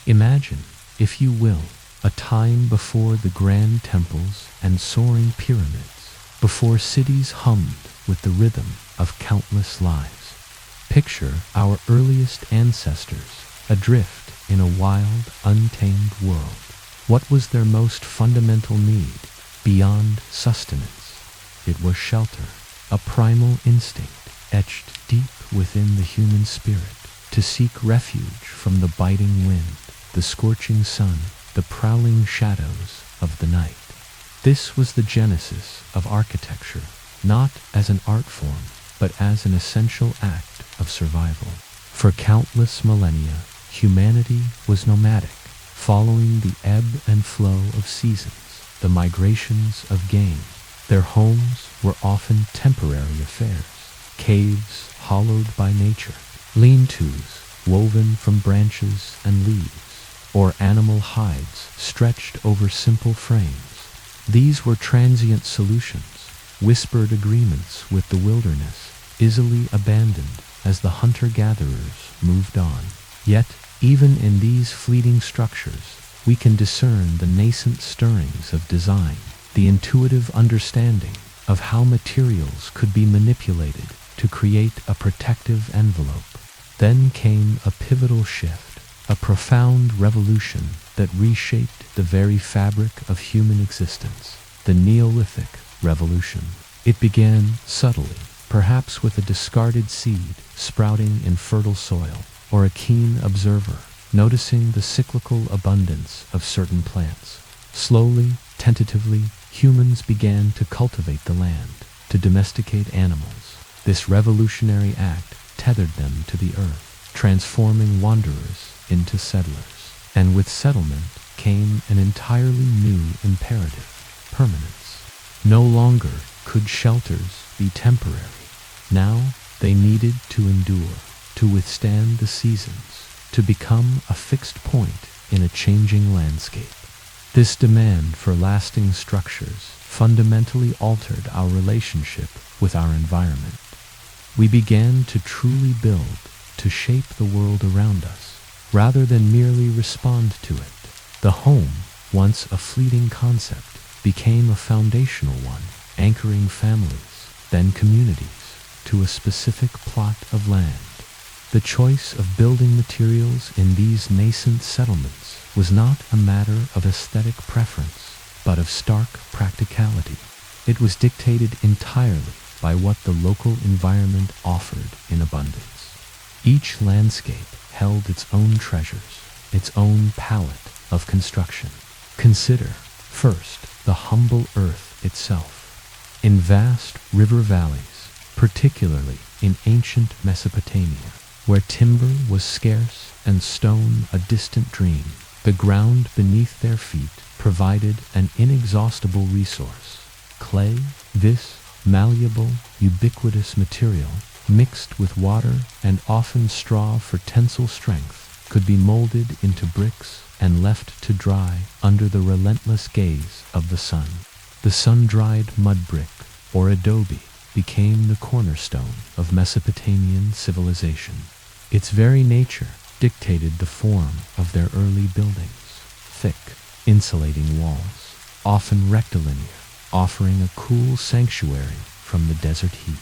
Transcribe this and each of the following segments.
Imagine, if you will, a time before the grand temples and soaring pyramids, before cities hummed with the rhythm of countless lives. Picture our earliest ancestors, adrift in a wild, untamed world. What was their most fundamental need, beyond sustenance? It was shelter, a primal instinct etched deep within the human spirit, to seek refuge from the biting wind, the scorching sun, the prowling shadows of the night. This was the genesis of architecture, not as an art form, but as an essential act of survival. For countless millennia, humanity was nomadic, following the ebb and flow of seasons, the migrations of game. Their homes were often temporary affairs, caves hollowed by nature, lean-tos woven from branches and leaves, or animal hides stretched over simple frames. These were transient solutions, whispered agreements with the wilderness, easily abandoned as the hunter-gatherers moved on. Yet, even in these fleeting structures, we can discern the nascent stirrings of design, the intuitive understanding of how materials could be manipulated to create a protective envelope. Then came a pivotal shift, a profound revolution that reshaped the very fabric of human existence, the Neolithic Revolution. It began subtly, perhaps with a discarded seed sprouting in fertile soil, or a keen observer noticing the cyclical abundance of certain plants. Slowly, tentatively, humans began to cultivate the land, to domesticate animals. This revolutionary act tethered them to the earth, transforming wanderers into settlers. And with settlement came an entirely new imperative: permanence. No longer could shelters be temporary. Now they needed to endure, to withstand the seasons, to become a fixed point in a changing landscape. This demand for lasting structures fundamentally altered our relationship with our environment. We began to truly build, to shape the world around us, rather than merely respond to it. The home, once a fleeting concept, became a foundational one, anchoring families, then communities, to a specific plot of land. The choice of building materials in these nascent settlements was not a matter of aesthetic preference, but of stark practicality. It was dictated entirely by what the local environment offered in abundance. Each landscape held its own treasures, its own palette of construction. Consider, first, the humble earth itself. In vast river valleys, particularly in ancient Mesopotamia, where timber was scarce and stone a distant dream, the ground beneath their feet provided an inexhaustible resource. Clay, this malleable, ubiquitous material, mixed with water and often straw for tensile strength, could be molded into bricks and left to dry under the relentless gaze of the sun. The sun-dried mud brick, or adobe, became the cornerstone of Mesopotamian civilization. Its very nature dictated the form of their early buildings: thick, insulating walls, often rectilinear, offering a cool sanctuary from the desert heat.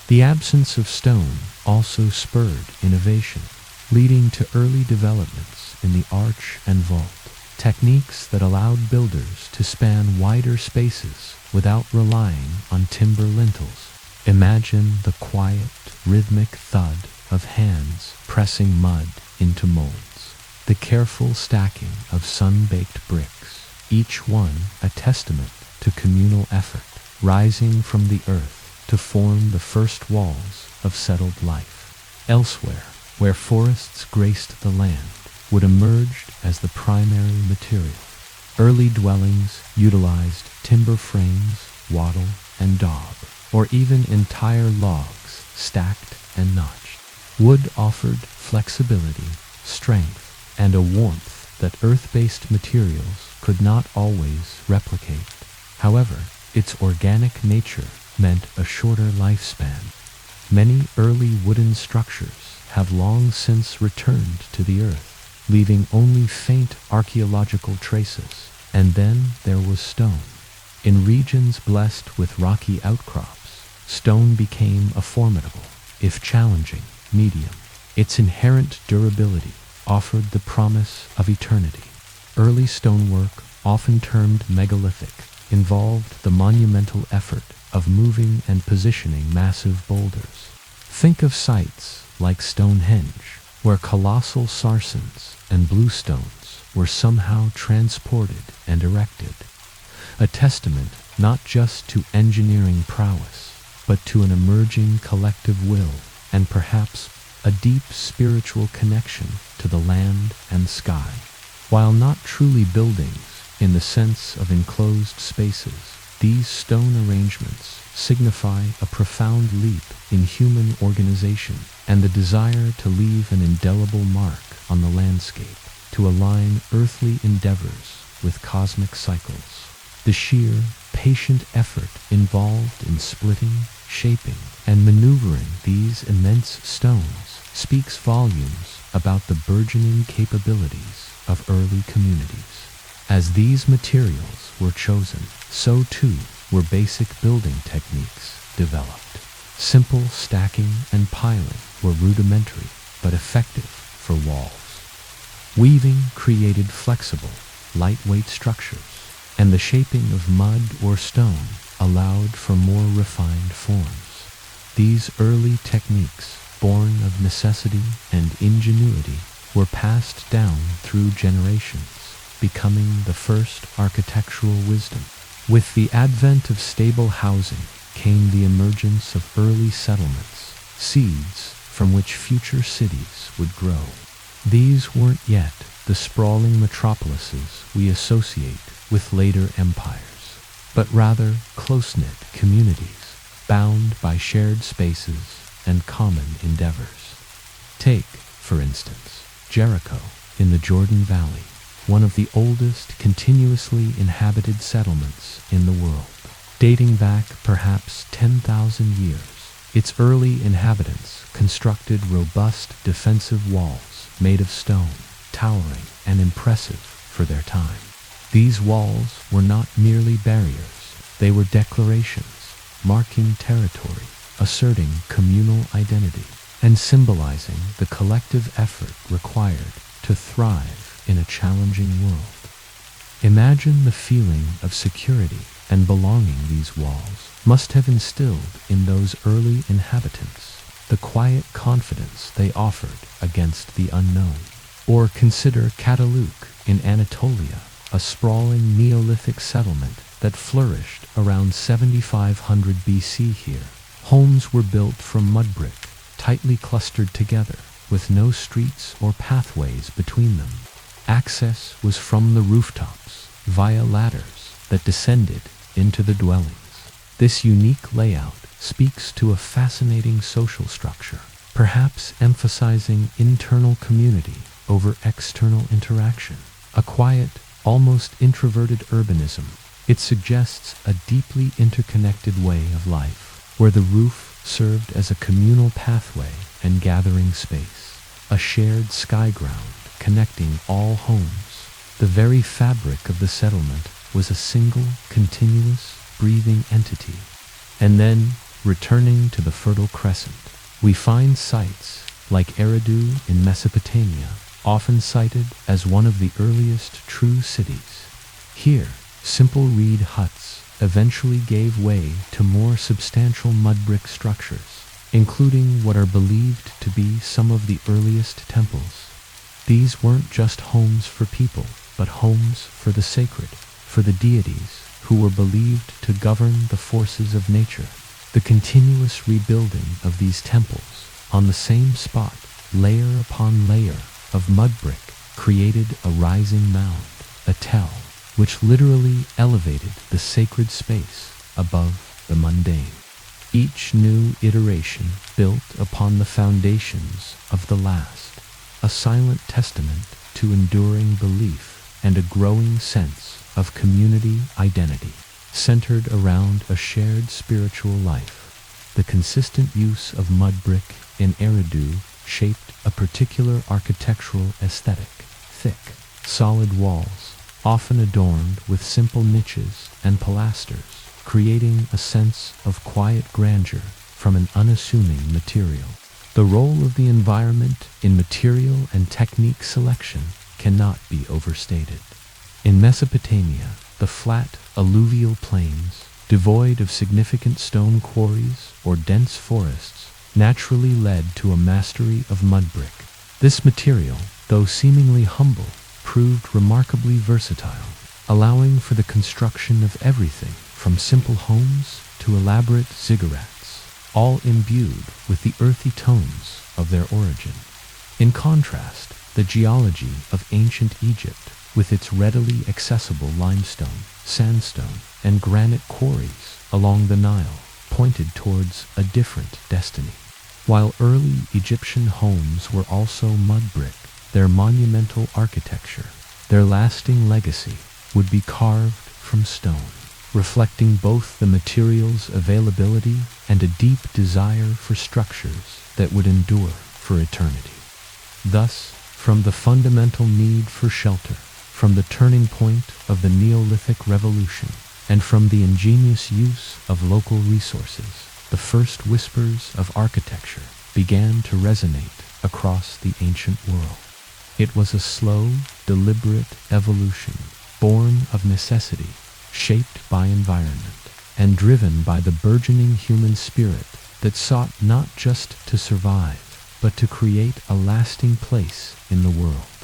The absence of stone also spurred innovation, leading to early developments in the arch and vault, techniques that allowed builders to span wider spaces without relying on timber lintels. Imagine the quiet, rhythmic thud of hands pressing mud into molds, the careful stacking of sun-baked bricks, each one a testament to communal effort, rising from the earth to form the first walls of settled life. Elsewhere, where forests graced the land, would emerge as the primary material. Early dwellings utilized timber frames, wattle, and daub, or even entire logs stacked and notched. Wood offered flexibility, strength, and a warmth that earth-based materials could not always replicate. However, its organic nature meant a shorter lifespan. Many early wooden structures have long since returned to the earth, leaving only faint archaeological traces. And then there was stone. In regions blessed with rocky outcrops, stone became a formidable, if challenging, medium. Its inherent durability offered the promise of eternity. Early stonework, often termed megalithic, involved the monumental effort of moving and positioning massive boulders. Think of sites like Stonehenge, where colossal sarcens and bluestones were somehow transported and erected. A testament not just to engineering prowess, but to an emerging collective will and perhaps a deep spiritual connection to the land and sky. While not truly buildings in the sense of enclosed spaces, these stone arrangements signify a profound leap in human organization and the desire to leave an indelible mark on the landscape, to align earthly endeavors with cosmic cycles. The sheer, patient effort involved in splitting, shaping, and maneuvering these immense stones speaks volumes about the burgeoning capabilities of early communities. As these materials were chosen, so too were basic building techniques developed. Simple stacking and piling were rudimentary but effective for walls. Weaving created flexible, lightweight structures, and the shaping of mud or stone allowed for more refined forms. These early techniques, born of necessity and ingenuity, were passed down through generations, becoming the first architectural wisdom. With the advent of stable housing came the emergence of early settlements, seeds from which future cities would grow. These weren't yet the sprawling metropolises we associate with later empires, but rather close-knit communities, bound by shared spaces and common endeavors. Take, for instance, Jericho in the Jordan Valley, one of the oldest continuously inhabited settlements in the world. Dating back perhaps 10,000 years, its early inhabitants constructed robust defensive walls made of stone, towering and impressive for their time. These walls were not merely barriers, they were declarations, marking territory, asserting communal identity, and symbolizing the collective effort required to thrive in a challenging world. Imagine the feeling of security and belonging these walls must have instilled in those early inhabitants, the quiet confidence they offered against the unknown. Or consider Cataluk in Anatolia, a sprawling Neolithic settlement that flourished around 7500 BC here. Homes were built from mud brick, tightly clustered together, with no streets or pathways between them. Access was from the rooftops, via ladders that descended into the dwellings. This unique layout speaks to a fascinating social structure, perhaps emphasizing internal community over external interaction. A quiet, almost introverted urbanism, it suggests a deeply interconnected way of life, where the roof served as a communal pathway and gathering space, a shared sky ground connecting all homes. The very fabric of the settlement was a single, continuous, breathing entity. And then, returning to the Fertile Crescent, we find sites like Eridu in Mesopotamia, often cited as one of the earliest true cities. Here, simple reed huts eventually gave way to more substantial mud brick structures, including what are believed to be some of the earliest temples. These weren't just homes for people, but homes for the sacred, for the deities who were believed to govern the forces of nature. The continuous rebuilding of these temples on the same spot, layer upon layer of mud brick, created a rising mound, a tell, which literally elevated the sacred space above the mundane. Each new iteration built upon the foundations of the last, a silent testament to enduring belief and a growing sense of community identity, centered around a shared spiritual life. The consistent use of mud brick in Eridu shaped a particular architectural aesthetic, thick, solid walls, often adorned with simple niches and pilasters, creating a sense of quiet grandeur from an unassuming material. The role of the environment in material and technique selection cannot be overstated. In Mesopotamia, the flat, alluvial plains, devoid of significant stone quarries or dense forests, naturally led to a mastery of mud brick. This material, though seemingly humble, proved remarkably versatile, allowing for the construction of everything from simple homes to elaborate ziggurats, all imbued with the earthy tones of their origin. In contrast, the geology of ancient Egypt, with its readily accessible limestone, sandstone, and granite quarries along the Nile, pointed towards a different destiny. While early Egyptian homes were also mud brick, their monumental architecture, their lasting legacy, would be carved from stone, reflecting both the material's availability and a deep desire for structures that would endure for eternity. Thus, from the fundamental need for shelter, from the turning point of the Neolithic Revolution, and from the ingenious use of local resources, the first whispers of architecture began to resonate across the ancient world. It was a slow, deliberate evolution, born of necessity, shaped by environment, and driven by the burgeoning human spirit that sought not just to survive, but to create a lasting place in the world.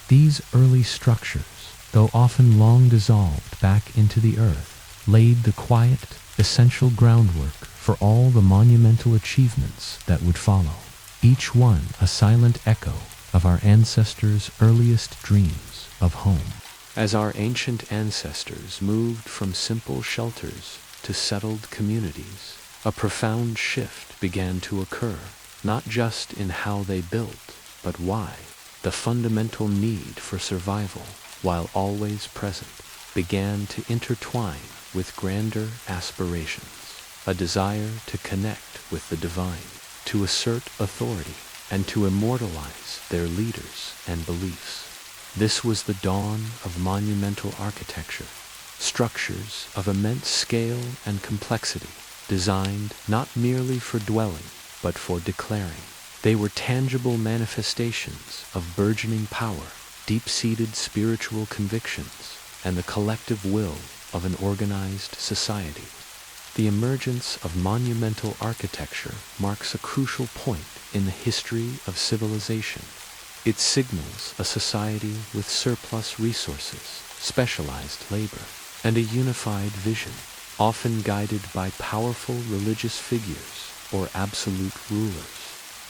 These early structures, though often long dissolved back into the earth, laid the quiet, essential groundwork for all the monumental achievements that would follow, each one a silent echo of our ancestors' earliest dreams of home. As our ancient ancestors moved from simple shelters to settled communities, a profound shift began to occur, not just in how they built, but why. The fundamental need for survival, while always present, began to intertwine with grander aspirations, a desire to connect with the divine, to assert authority, and to immortalize their leaders and beliefs. This was the dawn of monumental architecture, structures of immense scale and complexity, designed not merely for dwelling, but for declaring. They were tangible manifestations of burgeoning power, deep-seated spiritual convictions, and the collective will of an organized society. The emergence of monumental architecture marks a crucial point in the history of civilization. It signals a society with surplus resources, specialized labor, and a unified vision, often guided by powerful religious figures or absolute rulers.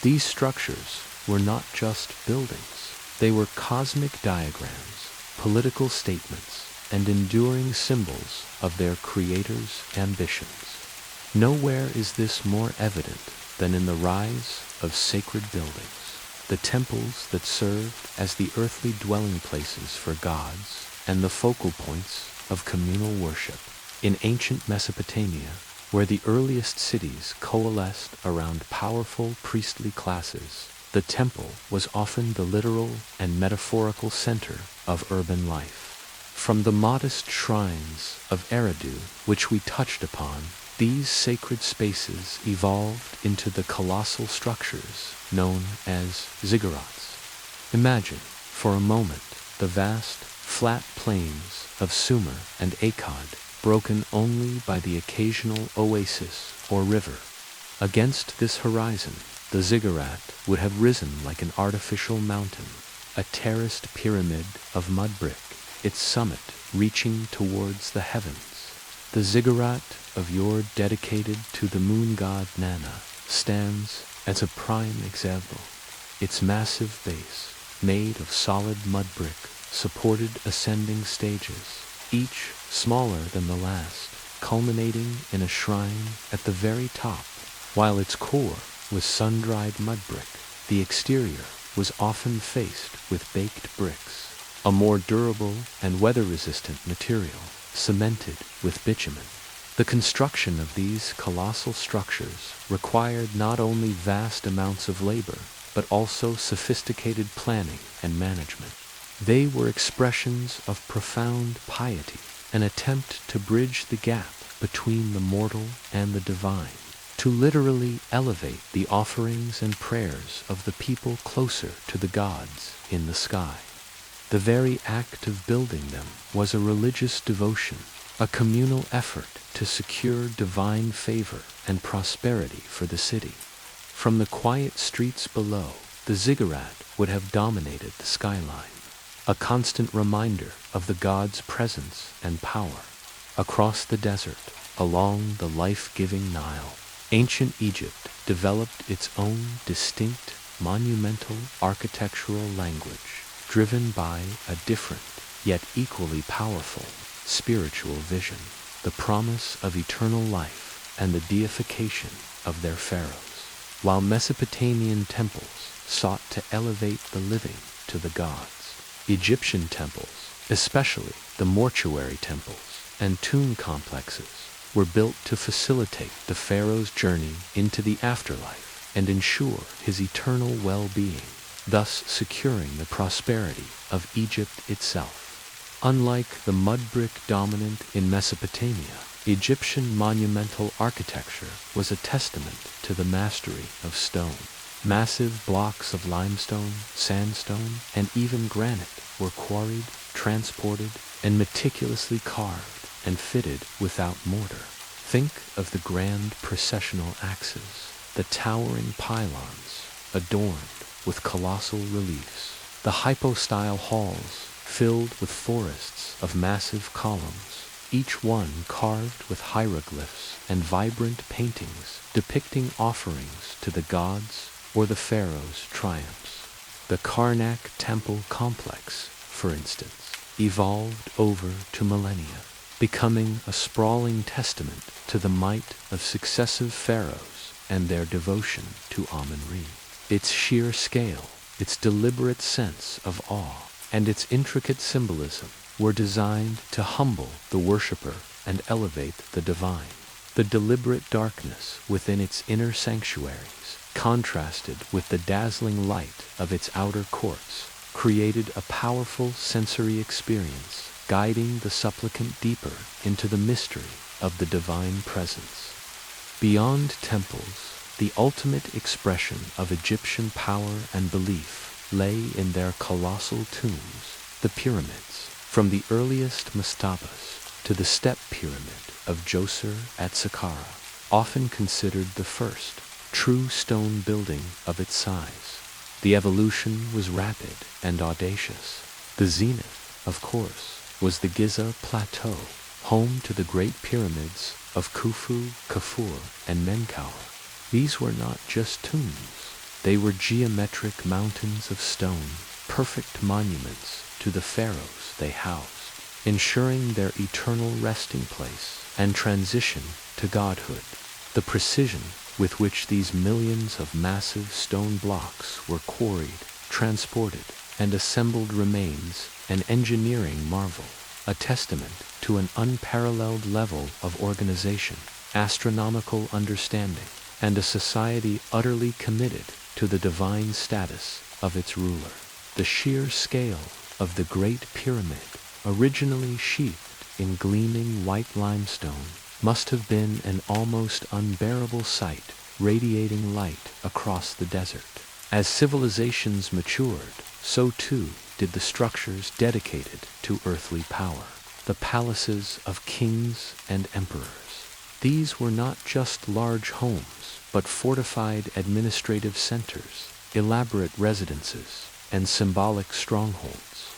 These structures were not just buildings. They were cosmic diagrams, political statements, and enduring symbols of their creators' ambitions. Nowhere is this more evident than in the rise of sacred buildings, the temples that served as the earthly dwelling places for gods and the focal points of communal worship. In ancient Mesopotamia, where the earliest cities coalesced around powerful priestly classes, the temple was often the literal and metaphorical center of urban life. From the modest shrines of Eridu, which we touched upon, these sacred spaces evolved into the colossal structures known as ziggurats. Imagine, for a moment, the vast, flat plains of Sumer and Akkad, broken only by the occasional oasis or river. Against this horizon, the ziggurat would have risen like an artificial mountain, a terraced pyramid of mud brick, its summit reaching towards the heavens. The ziggurat of Ur, dedicated to the moon god Nana, stands as a prime example. Its massive base, made of solid mud brick, supported ascending stages, each smaller than the last, culminating in a shrine at the very top. While its core was sun-dried mud brick, the exterior was often faced with baked bricks, a more durable and weather-resistant material, cemented with bitumen. The construction of these colossal structures required not only vast amounts of labor, but also sophisticated planning and management. They were expressions of profound piety, an attempt to bridge the gap between the mortal and the divine, to literally elevate the offerings and prayers of the people closer to the gods in the sky. The very act of building them was a religious devotion, a communal effort to secure divine favor and prosperity for the city. From the quiet streets below, the ziggurat would have dominated the skyline, a constant reminder of the god's presence and power. Across the desert, along the life-giving Nile, ancient Egypt developed its own distinct, monumental architectural language, driven by a different, yet equally powerful, spiritual vision, the promise of eternal life and the deification of their pharaohs. While Mesopotamian temples sought to elevate the living to the gods, Egyptian temples, especially the mortuary temples and tomb complexes, were built to facilitate the pharaoh's journey into the afterlife and ensure his eternal well-being, thus securing the prosperity of Egypt itself. Unlike the mud brick dominant in Mesopotamia, Egyptian monumental architecture was a testament to the mastery of stone. Massive blocks of limestone, sandstone, and even granite were quarried, transported, and meticulously carved and fitted without mortar. Think of the grand processional axes, the towering pylons adorned with colossal reliefs, the hypostyle halls filled with forests of massive columns, each one carved with hieroglyphs and vibrant paintings depicting offerings to the gods or the pharaoh's triumphs. The Karnak temple complex, for instance, evolved over to millennia, becoming a sprawling testament to the might of successive pharaohs and their devotion to Amun-Re. Its sheer scale, its deliberate sense of awe, and its intricate symbolism were designed to humble the worshipper and elevate the divine. The deliberate darkness within its inner sanctuaries, contrasted with the dazzling light of its outer courts, created a powerful sensory experience, guiding the supplicant deeper into the mystery of the divine presence. Beyond temples, the ultimate expression of Egyptian power and belief lay in their colossal tombs, the pyramids. From the earliest mastabas to the step pyramid of Djoser at Saqqara, often considered the first true stone building of its size. The evolution was rapid and audacious. The zenith, of course, was the Giza Plateau, home to the great pyramids of Khufu, Kafur, and Menkaure. These were not just tombs. They were geometric mountains of stone, perfect monuments to the pharaohs they housed, ensuring their eternal resting place and transition to godhood. The precision with which these millions of massive stone blocks were quarried, transported, and assembled remains an engineering marvel, a testament to an unparalleled level of organization, astronomical understanding, and a society utterly committed to the divine status of its ruler. The sheer scale of the Great Pyramid, originally sheathed in gleaming white limestone, must have been an almost unbearable sight, radiating light across the desert. As civilizations matured, so too did the structures dedicated to earthly power, the palaces of kings and emperors. These were not just large homes, but fortified administrative centers, elaborate residences, and symbolic strongholds.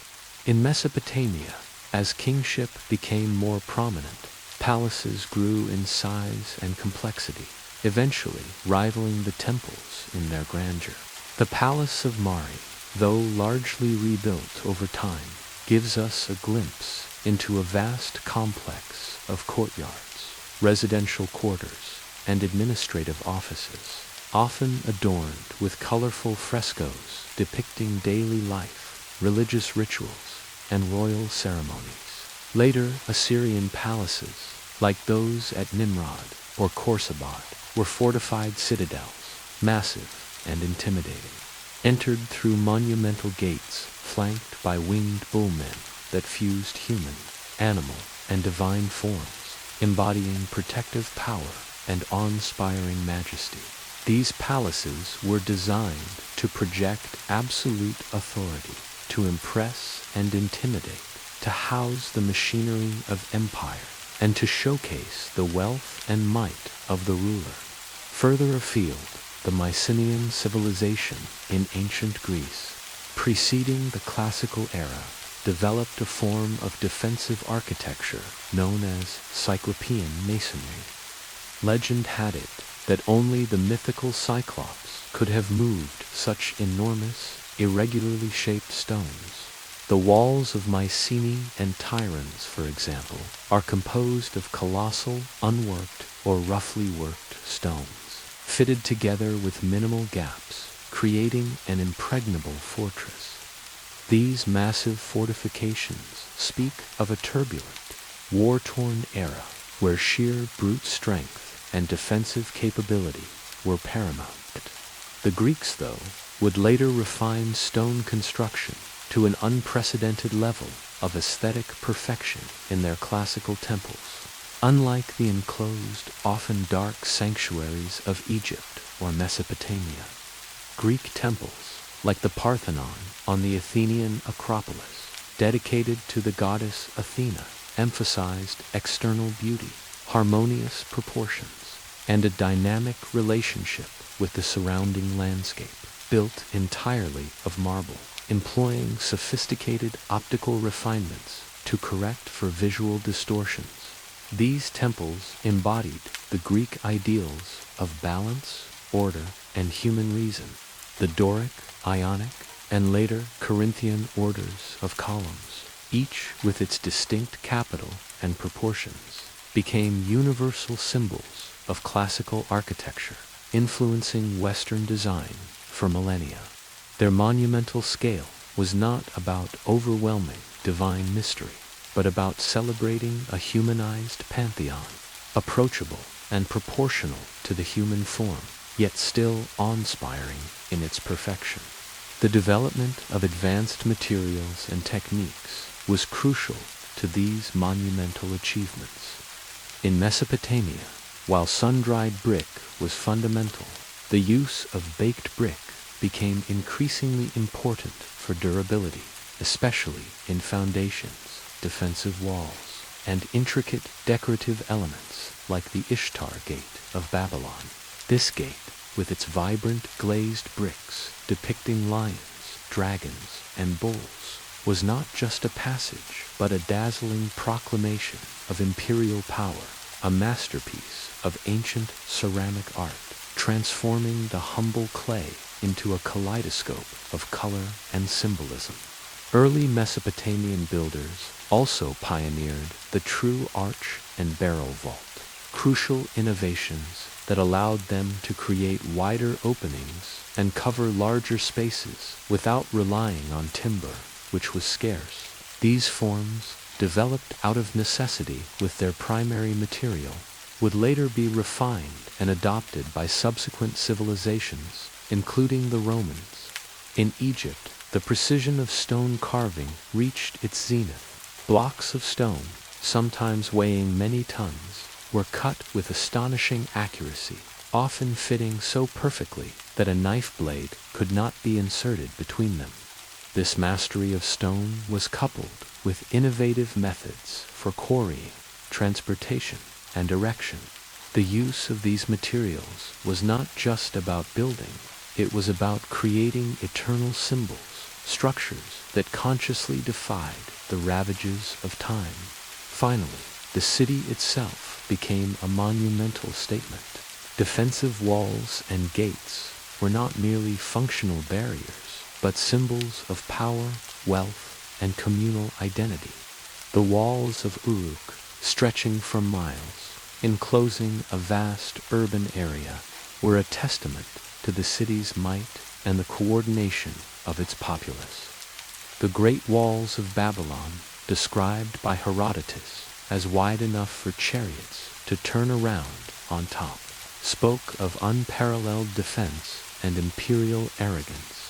In Mesopotamia, as kingship became more prominent, palaces grew in size and complexity, eventually rivaling the temples in their grandeur. The Palace of Mari, though largely rebuilt over time, gives us a glimpse into a vast complex of courtyards, residential quarters, and administrative offices, often adorned with colorful frescoes depicting daily life, religious rituals, and royal ceremonies. Later Assyrian palaces, like those at Nimrod or Khorsabad, were fortified citadels, massive and intimidating. entered through monumental gates flanked by winged bullmen that fused human, animal, and divine forms, embodying protective power and awe-inspiring majesty. These palaces were designed to project absolute authority, to impress and intimidate, to house the machinery of empire, and to showcase the wealth and might of the ruler. Further afield, the Mycenaean civilization in ancient Greece, preceding the classical era, developed a form of defensive architecture known as Cyclopean masonry. Legend had it that only the mythical Cyclops could have moved such enormous, irregularly shaped stones. The walls of Mycenae and Tiryns, for example, are composed of colossal, unworked, or roughly worked stones, fitted together with minimal gaps, creating an impregnable fortress. These massive fortifications speak of a turbulent, war-torn era where sheer brute strength and defensive capability were paramount. The Greeks, though, would later refine stone construction to an unprecedented level of aesthetic perfection in their classical temples. Unlike the enclosed, often dark sanctuaries of Egypt or Mesopotamia, Greek temples, like the Parthenon on the Athenian Acropolis, dedicated to the goddess Athena, emphasized external beauty, harmonious proportions, and a dynamic relationship with the surrounding landscape, built entirely of marble, employing sophisticated optical refinements to correct for visual distortions. These temples embodied the Greek ideals of balance, order, and human reason. The Doric, Ionic, and later Corinthian orders of columns, each with its distinct capital and proportions, became universal symbols of classical architecture, influencing Western design for millennia. Their monumental scale was not about overwhelming divine mystery, but about celebrating a humanized pantheon, approachable and proportional to the human form, yet still awe-inspiring in its perfection. The development of advanced materials and techniques was crucial to these monumental achievements. In Mesopotamia, while sun-dried brick was fundamental, the use of baked brick became increasingly important for durability, especially in foundations, defensive walls, and intricate decorative elements like the Ishtar Gate of Babylon. This gate, with its vibrant glazed bricks depicting lions, dragons, and bulls, was not just a passage, but a dazzling proclamation of imperial power, a masterpiece of ancient ceramic art, transforming the humble clay into a kaleidoscope of color and symbolism. Early Mesopotamian builders also pioneered the true arch and barrel vault, crucial innovations that allowed them to create wider openings and cover larger spaces without relying on timber, which was scarce. These forms, developed out of necessity with their primary material, would later be refined and adopted by subsequent civilizations, including the Romans. In Egypt, the precision of stone carving reached its zenith. Blocks of stone, sometimes weighing many tons, were cut with astonishing accuracy, often fitting so perfectly that a knife blade could not be inserted between them. This mastery of stone was coupled with innovative methods for quarrying, transportation, and erection. The use of these materials was not just about building, it was about creating eternal symbols, structures that consciously defied the ravages of time. Finally, the city itself became a monumental statement. Defensive walls and gates were not merely functional barriers, but symbols of power, wealth, and communal identity. The walls of Uruk, stretching for miles, enclosing a vast urban area, were a testament to the city's might and the coordination of its populace. The Great Walls of Babylon, described by Herodotus as wide enough for chariots to turn around on top, spoke of unparalleled defense and imperial arrogance.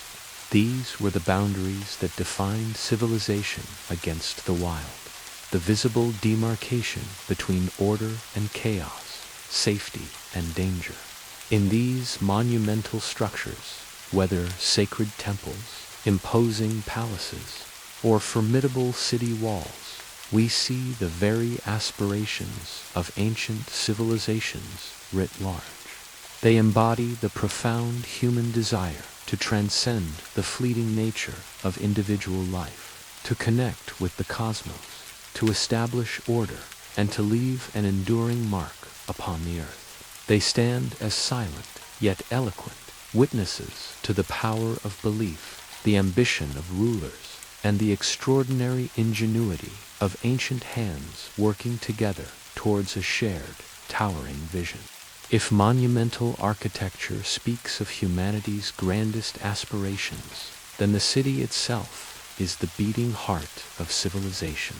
These were the boundaries that defined civilization against the wild, the visible demarcation between order and chaos, safety and danger. In these monumental structures, whether sacred temples, imposing palaces, or formidable city walls, we see the very aspirations of ancient civilizations writ large. They embody the profound human desire to transcend the fleeting nature of individual life, to connect with the cosmos, to establish order, and to leave an enduring mark upon the earth. They stand as silent, yet eloquent, witnesses to the power of belief, the ambition of rulers, and the extraordinary ingenuity of ancient hands working together towards a shared, towering vision. If monumental architecture speaks of humanity's grandest aspirations, then the city itself is the beating heart of civilization,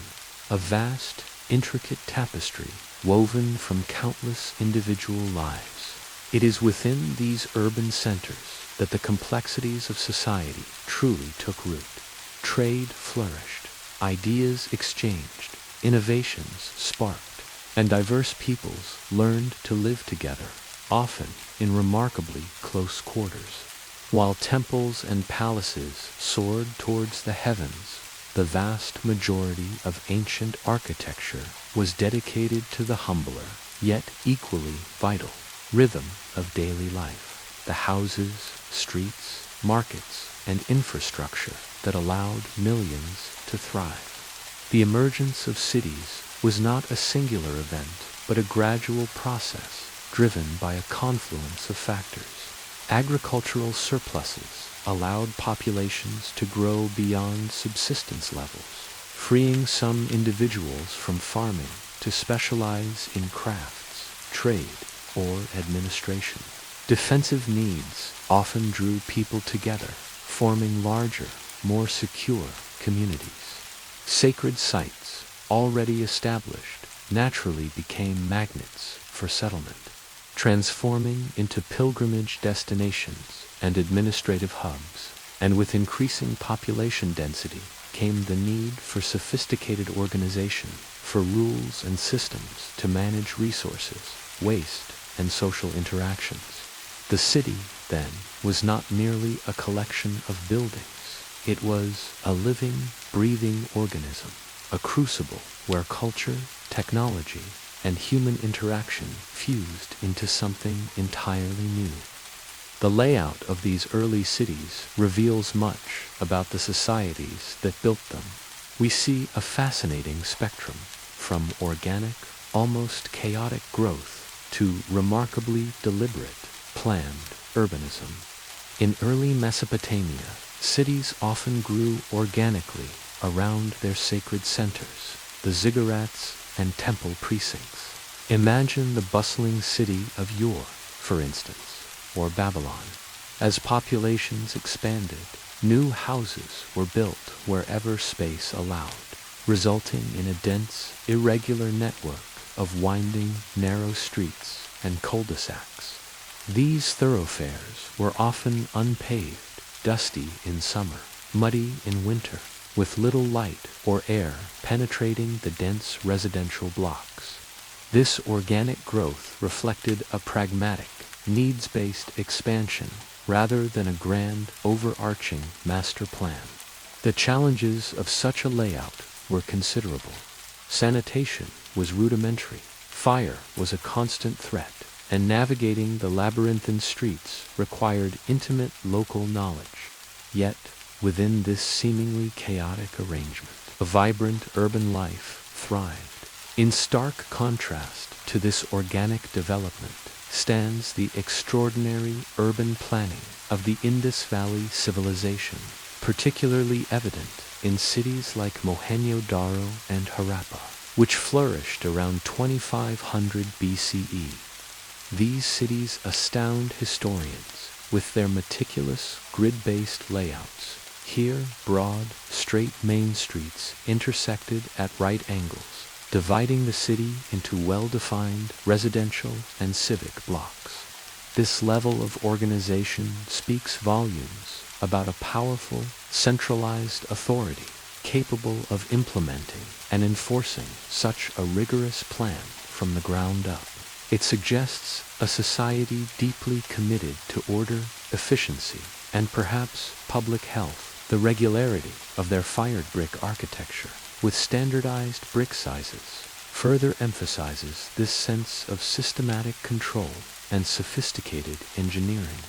a vast, intricate tapestry woven from countless individual lives. It is within these urban centers that the complexities of society truly took root. Trade flourished, ideas exchanged, innovations sparked, and diverse peoples learned to live together, often in remarkably close quarters. While temples and palaces soared towards the heavens, the vast majority of ancient architecture was dedicated to the humbler, yet equally vital, rhythm of daily life, the houses, streets, markets, and infrastructure that allowed millions to thrive. The emergence of cities was not a singular event, but a gradual process driven by a confluence of factors. Agricultural surpluses allowed populations to grow beyond subsistence levels, freeing some individuals from farming to specialize in crafts, trade, or administration. Defensive needs often drew people together, forming larger, more secure communities. Sacred sites, already established, naturally became magnets for settlement, transforming into pilgrimage destinations and administrative hubs. And with increasing population density came the need for sophisticated organization, for rules and systems to manage resources, waste, and social interactions. The city, then, was not merely a collection of buildings. It was a living, breathing organism, a crucible where culture, technology, and human interaction fused into something entirely new. The layout of these early cities reveals much about the societies that built them. We see a fascinating spectrum, from organic, almost chaotic growth to remarkably deliberate, planned urbanism. In early Mesopotamia, cities often grew organically around their sacred centers, the ziggurats and temple precincts. Imagine the bustling city of Ur, for instance, or Babylon. As populations expanded, new houses were built wherever space allowed, resulting in a dense, irregular network of winding, narrow streets and cul-de-sacs. These thoroughfares were often unpaved, dusty in summer, muddy in winter, with little light or air penetrating the dense residential blocks. This organic growth reflected a pragmatic, needs-based expansion rather than a grand, overarching master plan. The challenges of such a layout were considerable. Sanitation was rudimentary, fire was a constant threat, and navigating the labyrinthine streets required intimate local knowledge. Yet, within this seemingly chaotic arrangement, a vibrant urban life thrived. In stark contrast to this organic development stands the extraordinary urban planning of the Indus Valley civilization, particularly evident in cities like Mohenjo-Daro and Harappa, which flourished around 2500 BCE. These cities astound historians with their meticulous, grid-based layouts. Here, broad, straight main streets intersected at right angles, dividing the city into well-defined residential and civic blocks. This level of organization speaks volumes about a powerful, centralized authority capable of implementing and enforcing such a rigorous plan from the ground up. It suggests a society deeply committed to order, efficiency, and perhaps public health. The regularity of their fired brick architecture, with standardized brick sizes, further emphasizes this sense of systematic control and sophisticated engineering.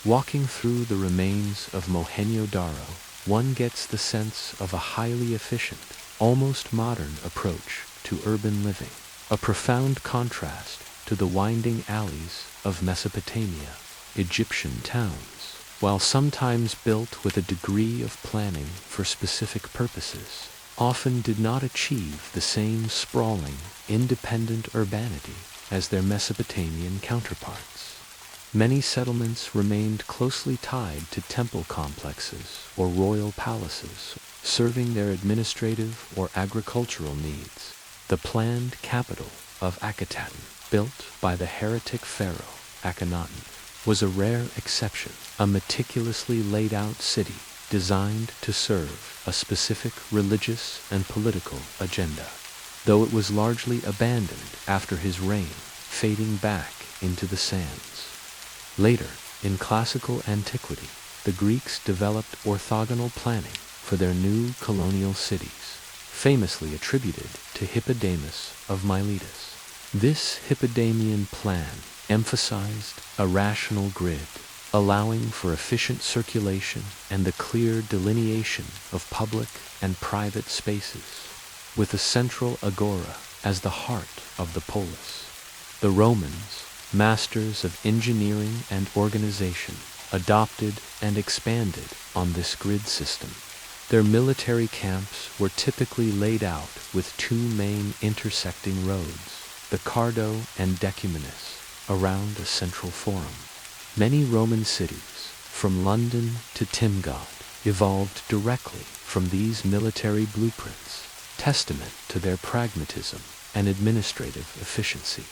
Walking through the remains of Mohenjo-Daro, one gets the sense of a highly efficient, almost modern approach to urban living, a profound contrast to the winding alleys of Mesopotamia. Egyptian towns, while sometimes built with a degree of planning for specific purposes, often did not achieve the same sprawling, independent urbanity as their Mesopotamian counterparts. Many settlements remained closely tied to temple complexes or royal palaces, serving their administrative or agricultural needs. The planned capital of Akhetaten, built by the heretic pharaoh Akhenaten, was a rare exception, a meticulously laid out city designed to serve a specific religious and political agenda, though it was largely abandoned after his reign, fading back into the sands. Later, in classical antiquity, the Greeks developed orthogonal planning for their new colonial cities, famously attributed to Hippodamus of Miletus. This Hippodamian plan emphasized a rational grid, allowing for efficient circulation and the clear delineation of public and private spaces, with a central agora as the heart of the polis. The Romans, masters of engineering and organization, adopted and expanded on this grid system. Their military camps were typically laid out with two main intersecting roads, the Cardo and Decumanus, around a central forum. Many Roman cities, from London to Timgad, evolved directly from these military blueprints, testament to their pragmatism and administrative efficiency.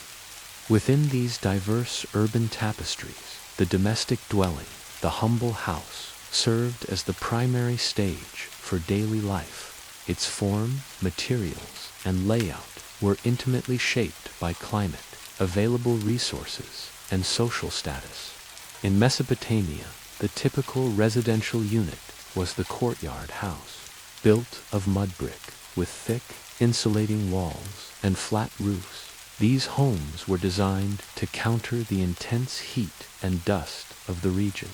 Within these diverse urban tapestries, the domestic dwelling, the humble house, served as the primary stage for daily life. Its form, materials, and layout were intimately shaped by climate, available resources, and social status. In Mesopotamia, the typical residential unit was the courtyard house, built of mud brick, with thick, insulating walls and flat roofs. These homes were designed to counter the intense heat and dust of the region.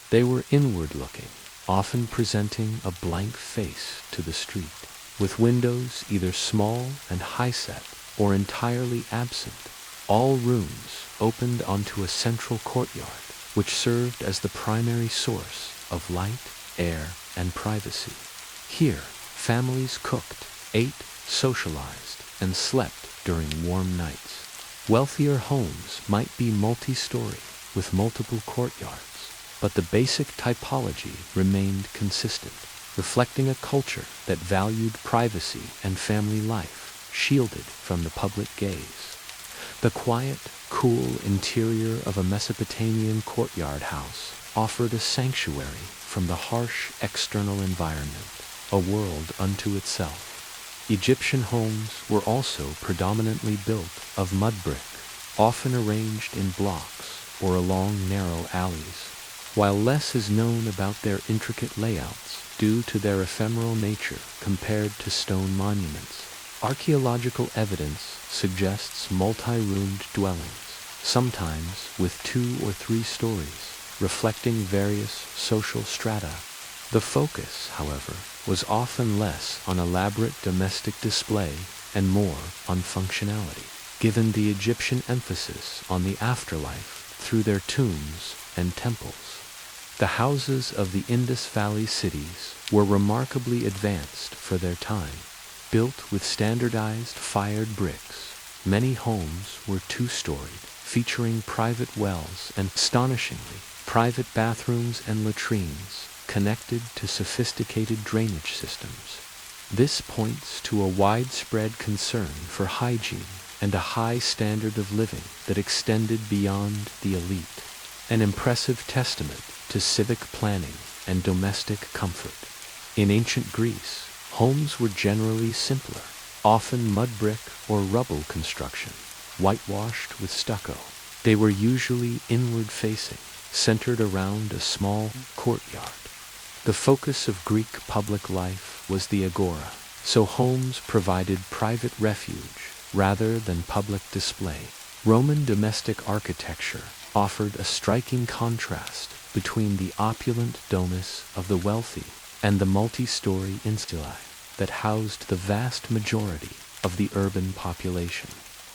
They were inward-looking, often presenting a blank face to the street, with windows either small and high-set or entirely absent. All rooms opened onto a central courtyard, which served as the primary source of light, air, and privacy. Here, families cooked, ate, socialized, and slept during warm nights. Wealthier homes might be multi-story, with multiple courtyards, but the basic typology remained consistent, reflecting a culture that valued privacy and family life, shielded from the public gaze. The quiet, cool interior of a Mesopotamian courtyard house offered a sanctuary from the harsh external environment, a world unto itself. Egyptian homes were also predominantly built of mud brick, often arranged in blocks or along narrow alleys. While less is known about their intricate layouts due to their ephemeral nature compared to stone monuments, archaeological evidence suggests multi-roomed dwellings, sometimes with 2 or 3 stories, reflecting various social strata. The focus, however, was often less on elaborate domestic display and more on functionality, given the Egyptian emphasis on the afterlife through their tombs and temples. The houses of the Indus Valley cities were remarkably advanced for their time. Built with standardized fired bricks, many homes were 2-storied, featuring private wells and, astonishingly, private bathrooms and latrines connected to sophisticated drainage systems. This points to a widespread concern for hygiene and a high standard of living that extended beyond the elite, an impressive testament to civic planning and domestic comfort. In ancient Greece, homes were generally simpler, often mud brick or rubble construction, whitewashed with stucco. They were usually inward-facing, centered around a small courtyard. The focus of Greek public life was the agora, so homes provided private refuge rather than public display. Roman domestic architecture offered a striking contrast between the opulent domus of the wealthy and the multi-story insulae that housed the vast majority of the urban population.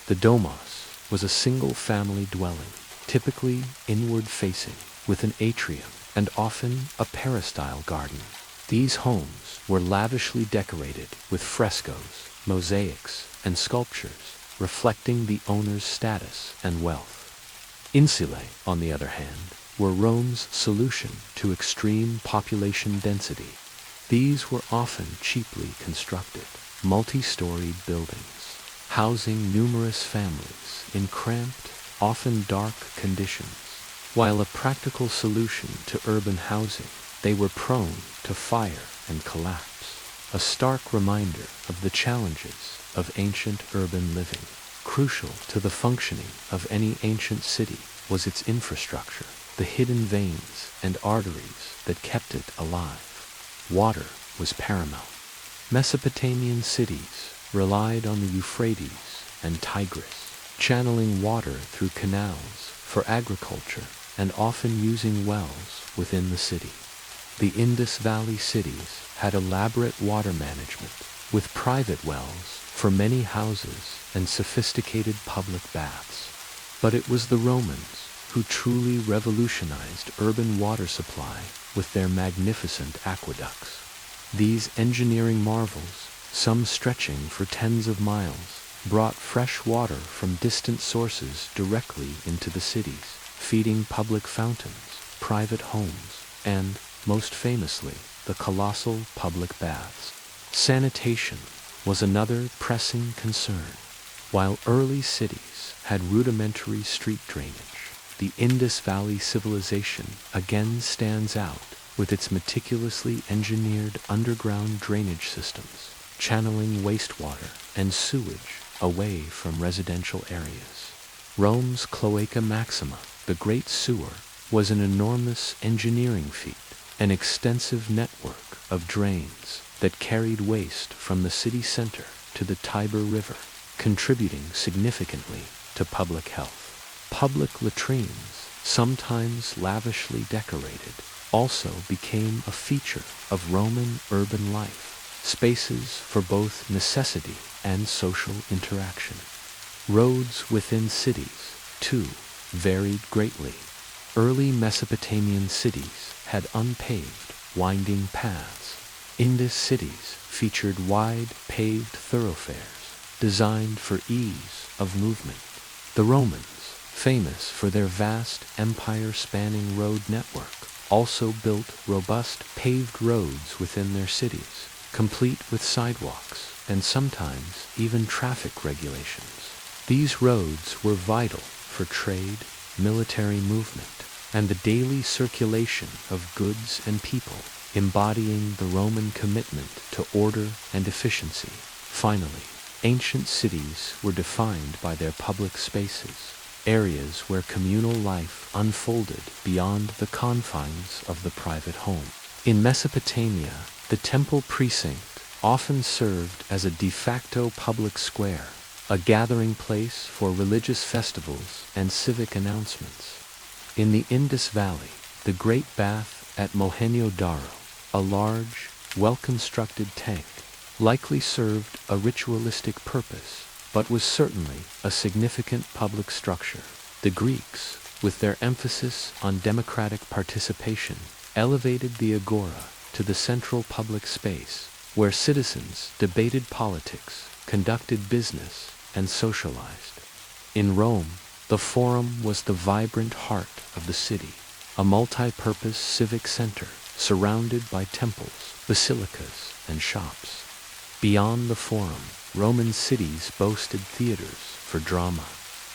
The domos was a single-family dwelling, typically inward-facing, with an atrium and often a peristyle garden. These homes were lavishly decorated with frescoes, mosaics, and sculptures, reflecting the owner's status and wealth. Insulae, on the other hand, were Rome's solution to extreme population density. These were often cheaply constructed, multi-storied buildings, housing numerous families in cramped, often dark conditions. While a practical solution to urban housing, they were prone to fire and collapse, a stark reminder of the challenges of ancient urban living. Crucial to the functioning of any ancient city was its infrastructure, the hidden veins and arteries that kept it alive. Water was paramount. Mesopotamian cities relied on the Euphrates and Tigris, channeling water through canals for agriculture and often using wells within the city. The Indus Valley cities had elaborate water management, with private wells for many houses and sophisticated public baths. But it was the Romans who truly revolutionized urban water supply with their magnificent aqueducts. These engineering marvels, some stretching for tens of miles, brought fresh water from distant sources directly into the cities, feeding public fountains, private homes, and, most famously, the colossal public baths. Sanitation was another pressing concern. While early cities had rudimentary street drainage, the Indus Valley civilization again stands out with its meticulously engineered underground drainage systems, channeling wastewater and sewage away from residential areas. Rome's Cloaca Maxima, the Great Sewer, was an enormous engineering feat, an extensive network of drains that carried waste from the city center to the Tiber River, contributing significantly to public health. Public latrines, sometimes lavishly decorated, also became a feature of Roman urban life, spaces for both necessity and social interaction. Roads within cities, too, varied greatly. Early Mesopotamian cities had unpaved, winding paths. Indus cities featured wide, paved thoroughfares, designed for ease of movement. The Romans, famous for their vast empire-spanning road network, also built robust paved roads within their cities, complete with sidewalks and sometimes even traffic regulations. These roads were vital for trade, military movement, and the daily circulation of goods and people, embodying the Roman commitment to order and efficiency. Finally, ancient cities were defined by their public spaces, areas where communal life unfolded beyond the confines of the private home. In Mesopotamia, the temple precinct often served as a de facto public square, a gathering place for religious festivals and civic announcements. In the Indus Valley, the Great Bath at Mohenjo-Daro, a large, well-constructed tank, likely served a ritualistic purpose, but was certainly a significant public structure. The Greeks, with their emphasis on democratic participation, elevated the agora to the central public space, where citizens debated politics, conducted business, and socialized. In Rome, the Forum was the vibrant heart of the city, a multi-purpose civic center surrounded by temples, basilicas, and shops. Beyond the Forum, Roman cities boasted theaters for drama,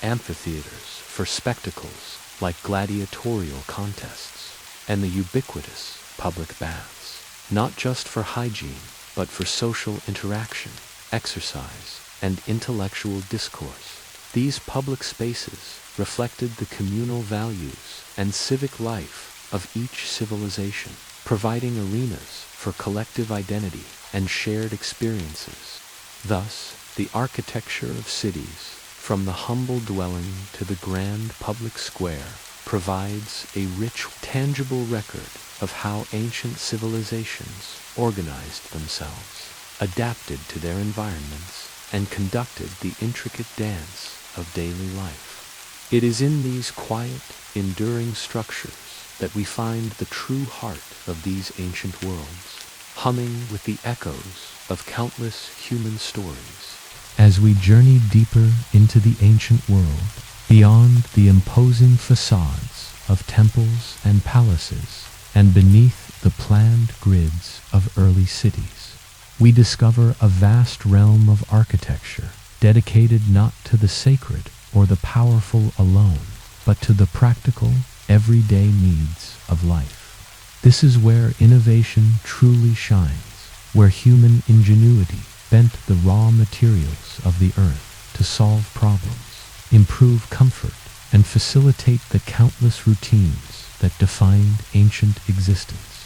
amphitheaters for spectacles like gladiatorial contests, and the ubiquitous public baths, not just for hygiene, but for social interaction, exercise, and intellectual discourse. These public spaces reflected the communal values and civic life of each civilization, providing arenas for collective identity and shared experiences. Thus, the architecture of cities, from the humble dwelling to the grand public square, provides a rich, tangible record of how ancient civilizations organized themselves, adapted to their environments, and conducted the intricate dance of daily life. It is in these quiet, enduring structures that we find the true heart of these ancient worlds, humming with the echoes of countless human stories. As we journey deeper into the ancient world, beyond the imposing facades of temples and palaces, and beneath the planned grids of early cities, we discover a vast realm of architecture dedicated not to the sacred or the powerful alone, but to the practical, everyday needs of life. This is where innovation truly shines, where human ingenuity bent the raw materials of the earth to solve problems, improve comfort, and facilitate the countless routines that defined ancient existence.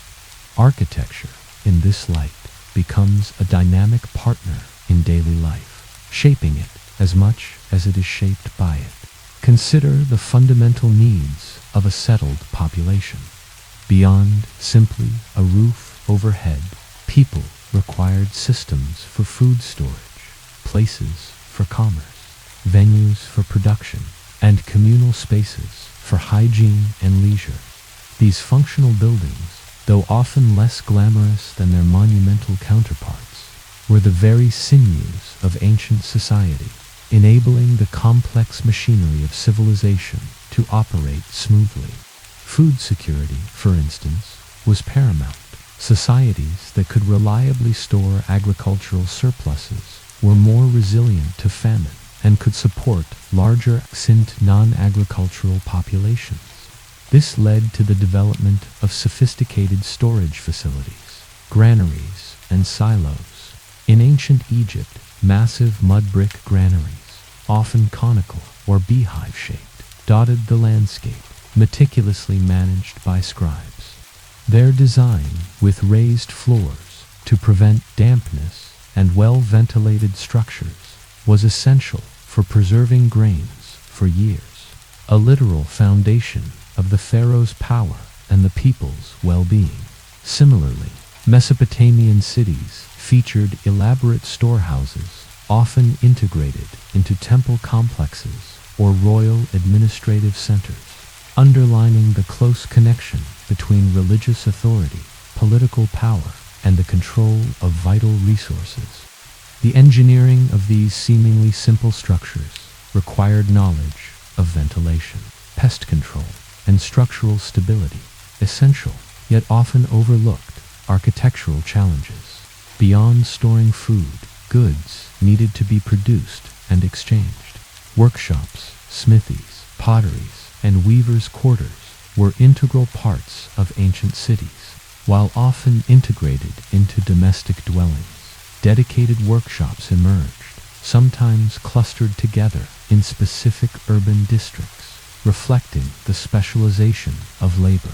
Architecture, in this light, becomes a dynamic partner in daily life, shaping it as much as it is shaped by it. Consider the fundamental needs of a settled population. Beyond simply a roof overhead, people required systems for food storage, places for commerce, venues for production, and communal spaces for hygiene and leisure. These functional buildings, though often less glamorous than their monumental counterparts, were the very sinews of ancient society, enabling the complex machinery of civilization to operate smoothly. Food security, for instance, was paramount. Societies that could reliably store agricultural surpluses were more resilient to famine and could support larger extant non-agricultural populations. This led to the development of sophisticated storage facilities, granaries, and silos. In ancient Egypt, massive mud brick granaries, often conical or beehive-shaped, dotted the landscape, meticulously managed by scribes. Their design, with raised floors to prevent dampness and well-ventilated structures, was essential for preserving grains for years, a literal foundation of the pharaoh's power and the people's well-being. Similarly, Mesopotamian cities featured elaborate storehouses, often integrated into temple complexes or royal administrative centers, underlining the close connection between religious authority, political power, and the control of vital resources. The engineering of these seemingly simple structures required knowledge of ventilation, pest control, and structural stability, essential, yet often overlooked, architectural challenges. Beyond storing food, goods needed to be produced and exchanged. Workshops, smithies, potteries, and weavers' quarters were integral parts of ancient cities, while often integrated into domestic dwellings. Dedicated workshops emerged, sometimes clustered together in specific urban districts, reflecting the specialization of labor.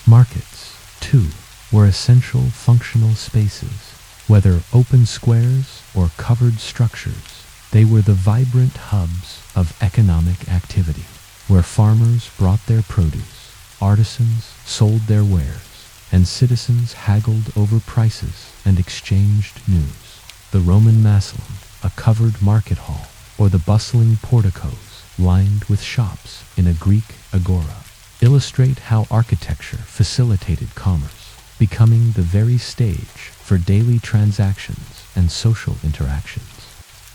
Markets, too, were essential functional spaces. Whether open squares or covered structures, they were the vibrant hubs of economic activity, where farmers brought their produce, artisans sold their wares, and citizens haggled over prices and exchanged news. The Roman Macelum, a covered market hall, or the bustling porticos lined with shops in a Greek agora, illustrate how architecture facilitated commerce, becoming the very stage for daily transactions and social interactions.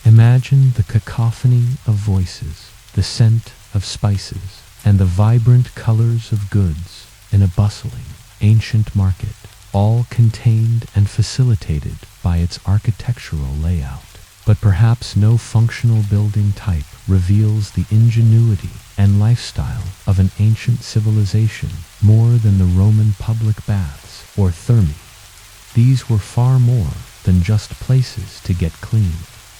Imagine the cacophony of voices, the scent of spices, and the vibrant colors of goods in a bustling, ancient market, all contained and facilitated by its architectural layout. But perhaps no functional building type reveals the ingenuity and lifestyle of an ancient civilization more than the Roman public baths, or thermi. These were far more than just places to get clean.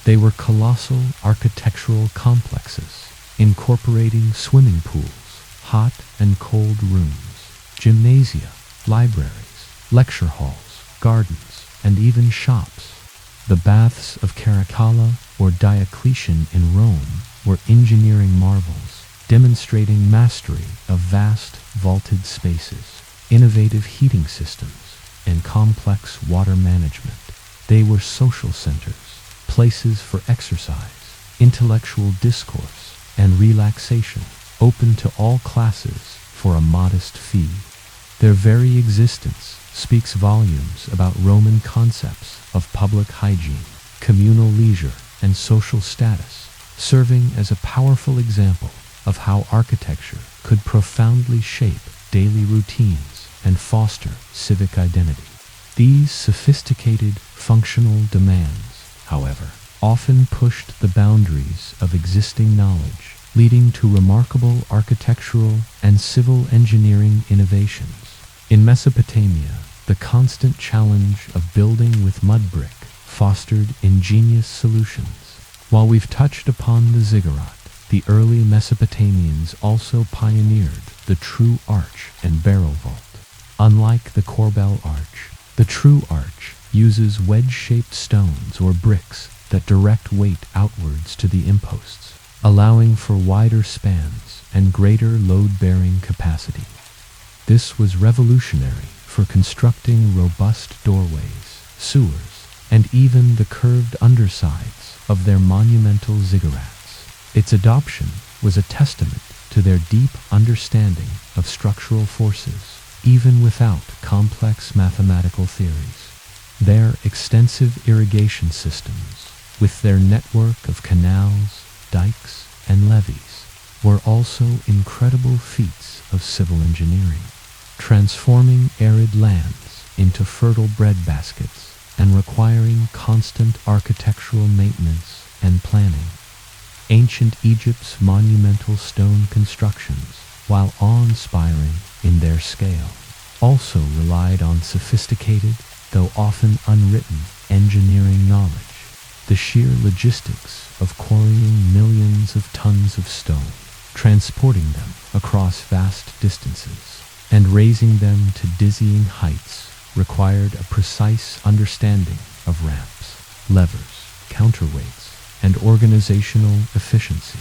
They were colossal architectural complexes, incorporating swimming pools, hot and cold rooms, gymnasia, libraries, lecture halls, gardens, and even shops. The baths of Caracalla or Diocletian in Rome were engineering marvels, demonstrating mastery of vast vaulted spaces, innovative heating systems, and complex water management. They were social centers, places for exercise, intellectual discourse, and relaxation, open to all classes for a modest fee. Their very existence speaks volumes about Roman concepts of public hygiene, communal leisure, and social status, serving as a powerful example of how architecture could profoundly shape daily routines and foster civic identity. These sophisticated functional demands, however, often pushed the boundaries of existing knowledge, leading to remarkable architectural and civil engineering innovations. In Mesopotamia, the constant challenge of building with mud brick fostered ingenious solutions. While we've touched upon the ziggurat, the early Mesopotamians also pioneered the true arch and barrel vault. Unlike the corbel arch, the true arch uses wedge-shaped stones or bricks that direct weight outwards to the imposts, allowing for wider spans and greater load-bearing capacity. This was revolutionary for constructing robust doorways, sewers, and even the curved undersides of their monumental ziggurats. Its adoption was a testament to their deep understanding of structural forces, even without complex mathematical theories. Their extensive irrigation systems, with their network of canals, dikes, and levees, were also incredible feats of civil engineering, transforming arid lands into fertile breadbaskets and requiring constant architectural maintenance and planning. Ancient Egypt's monumental stone constructions, while awe-inspiring in their scale, also relied on sophisticated, though often unwritten, engineering knowledge. The sheer logistics of quarrying millions of tons of stone, transporting them across vast distances, and raising them to dizzying heights required a precise understanding of ramps, levers, counterweights, and organizational efficiency.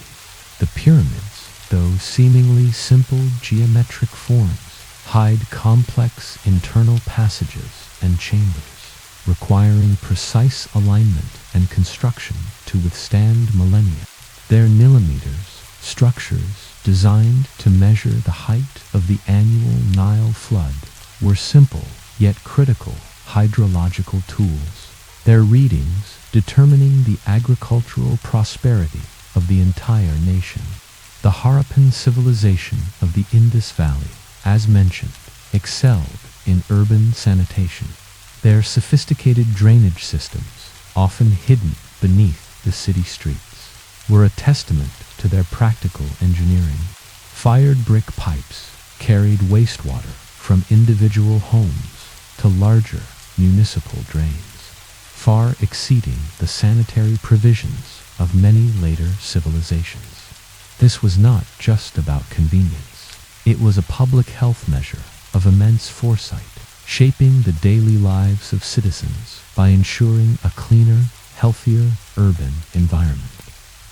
The pyramids, though seemingly simple geometric forms, hide complex internal passages and chambers, requiring precise alignment and construction to withstand millennia. Their millimeters, structures designed to measure the height of the annual Nile flood, were simple yet critical hydrological tools, their readings determining the agricultural prosperity of the entire nation. The Harappan civilization of the Indus Valley, as mentioned, excelled in urban sanitation. Their sophisticated drainage systems, often hidden beneath the city streets, were a testament to their practical engineering. Fired brick pipes carried wastewater from individual homes to larger municipal drains, far exceeding the sanitary provisions of many later civilizations. This was not just about convenience. It was a public health measure of immense foresight, shaping the daily lives of citizens by ensuring a cleaner, healthier urban environment.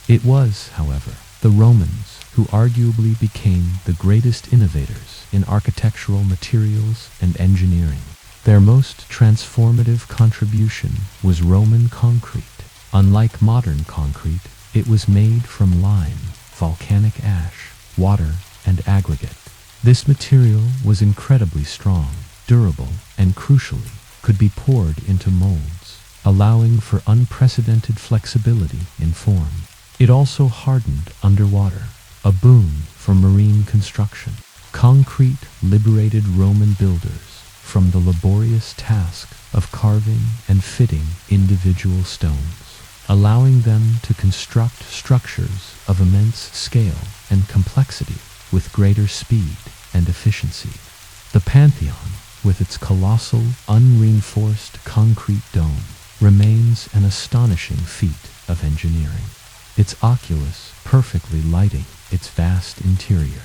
It was, however, the Romans who arguably became the greatest innovators in architectural materials and engineering. Their most transformative contribution was Roman concrete. Unlike modern concrete, it was made from lime, volcanic ash, water, and aggregate. This material was incredibly strong, durable, and crucially, could be poured into molds, allowing for unprecedented flexibility in form. It also hardened underwater, a boon for marine construction. Concrete liberated Roman builders from the laborious task of carving and fitting individual stones, allowing them to construct structures of immense scale and complexity with greater speed and efficiency. The Pantheon, with its colossal, unreinforced concrete dome, remains an astonishing feat of engineering, its oculus perfectly lighting its vast interior,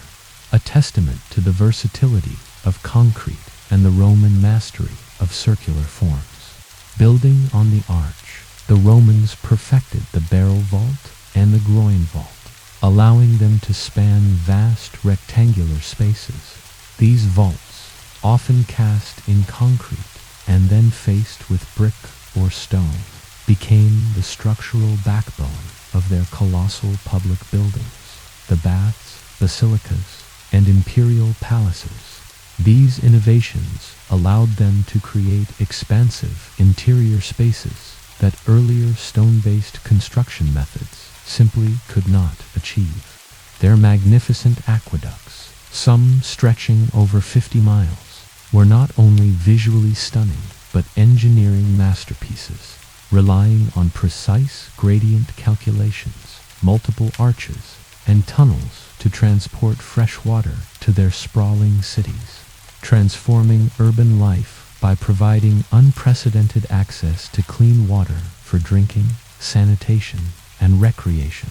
a testament to the versatility of concrete and the Roman mastery of circular forms. Building on the arch, the Romans perfected the barrel vault and the groin vault, allowing them to span vast rectangular spaces. These vaults, often cast in concrete and then faced with brick or stone, became the structural backbone of their colossal public buildings, the baths, basilicas, and imperial palaces. These innovations allowed them to create expansive interior spaces that earlier stone-based construction methods simply could not achieve. Their magnificent aqueducts, some stretching over 50 miles, were not only visually stunning but engineering masterpieces, relying on precise gradient calculations, multiple arches, and tunnels to transport fresh water to their sprawling cities, transforming urban life by providing unprecedented access to clean water for drinking, sanitation, and recreation.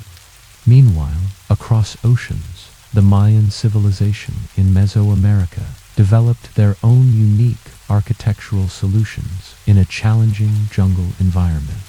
Meanwhile, across oceans, the Mayan civilization in Mesoamerica developed their own unique architectural solutions in a challenging jungle environment.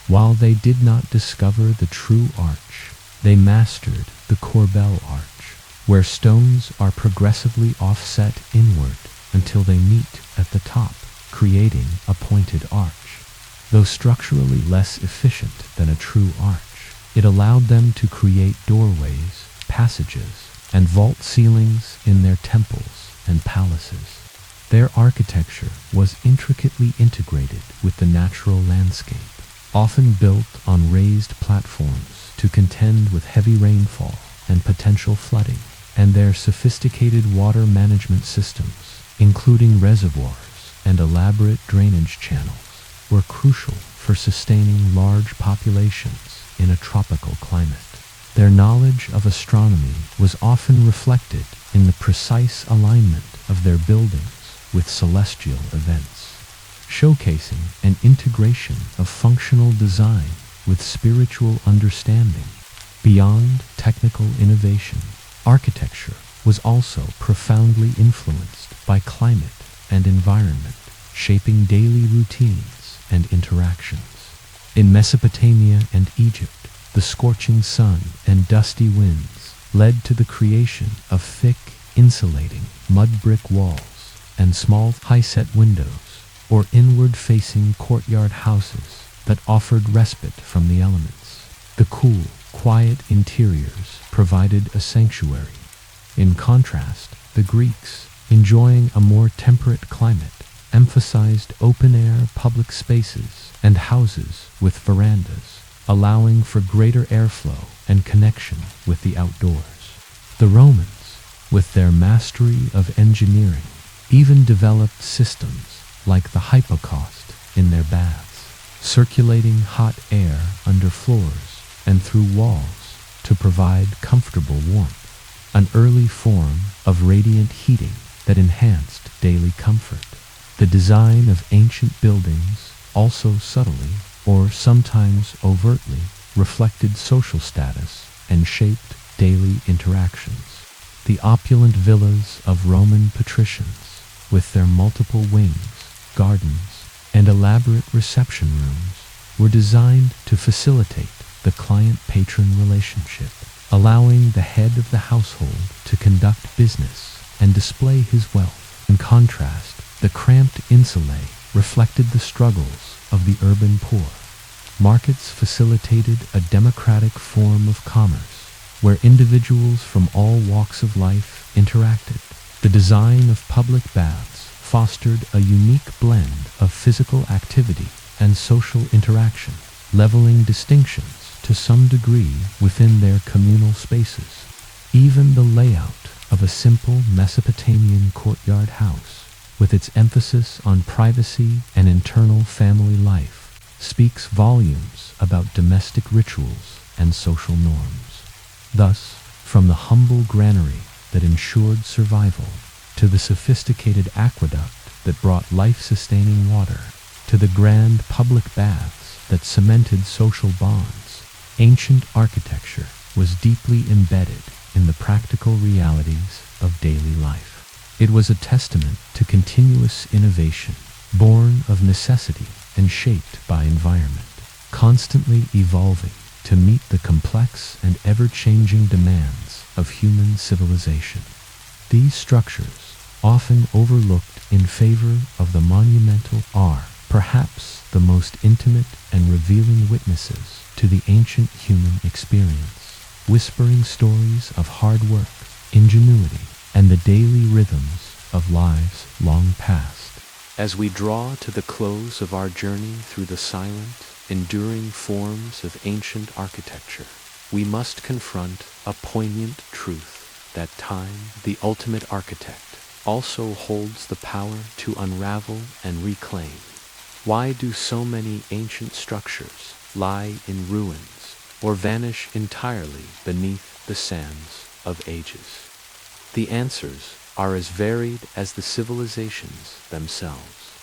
While they did not discover the true arch, they mastered the corbel arch, where stones are progressively offset inward until they meet at the top, creating a pointed arch. Though structurally less efficient than a true arch, it allowed them to create doorways, passages, and vault ceilings in their temples and palaces. Their architecture was intricately integrated with the natural landscape, often built on raised platforms to contend with heavy rainfall and potential flooding, and their sophisticated water management systems, including reservoirs and elaborate drainage channels, were crucial for sustaining large populations in a tropical climate. Their knowledge of astronomy was often reflected in the precise alignment of their buildings with celestial events, showcasing an integration of functional design with spiritual understanding. Beyond technical innovation, architecture was also profoundly influenced by climate and environment, shaping daily routines and interactions. In Mesopotamia and Egypt, the scorching sun and dusty winds led to the creation of thick, insulating mud brick walls and small high-set windows, or inward-facing courtyard houses that offered respite from the elements. The cool, quiet interiors provided a sanctuary. In contrast, the Greeks, enjoying a more temperate climate, emphasized open-air public spaces and houses with verandas, allowing for greater airflow and connection with the outdoors. The Romans, with their mastery of engineering, even developed systems like the hypocaust in their baths, circulating hot air under floors and through walls to provide comfortable warmth, an early form of radiant heating that enhanced daily comfort. The design of ancient buildings also subtly, or sometimes overtly, reflected social status and shaped daily interactions. The opulent villas of Roman patricians, with their multiple wings, gardens, and elaborate reception rooms, were designed to facilitate the client-patron relationship, allowing the head of the household to conduct business and display his wealth. In contrast, the cramped insulae reflected the struggles of the urban poor. Markets facilitated a democratic form of commerce, where individuals from all walks of life interacted. The design of public baths fostered a unique blend of physical activity and social interaction, leveling distinctions to some degree within their communal spaces. Even the layout of a simple Mesopotamian courtyard house, with its emphasis on privacy and internal family life, speaks volumes about domestic rituals and social norms. Thus, from the humble granary that ensured survival to the sophisticated aqueduct that brought life-sustaining water to the grand public baths that cemented social bonds, ancient architecture was deeply embedded in the practical realities of daily life. It was a testament to continuous innovation, born of necessity and shaped by environment, constantly evolving to meet the complex and ever-changing demands of human civilization. These structures, often overlooked in favor of the monumental, are perhaps the most intimate and revealing witnesses to the ancient human experience, whispering stories of hard work, ingenuity, and the daily rhythms of lives long past. As we draw to the close of our journey through the silent, enduring forms of ancient architecture, we must confront a poignant truth that time, the ultimate architect, also holds the power to unravel and reclaim. Why do so many ancient structures lie in ruins or vanish entirely beneath the sands of ages? The answers are as varied as the civilizations themselves.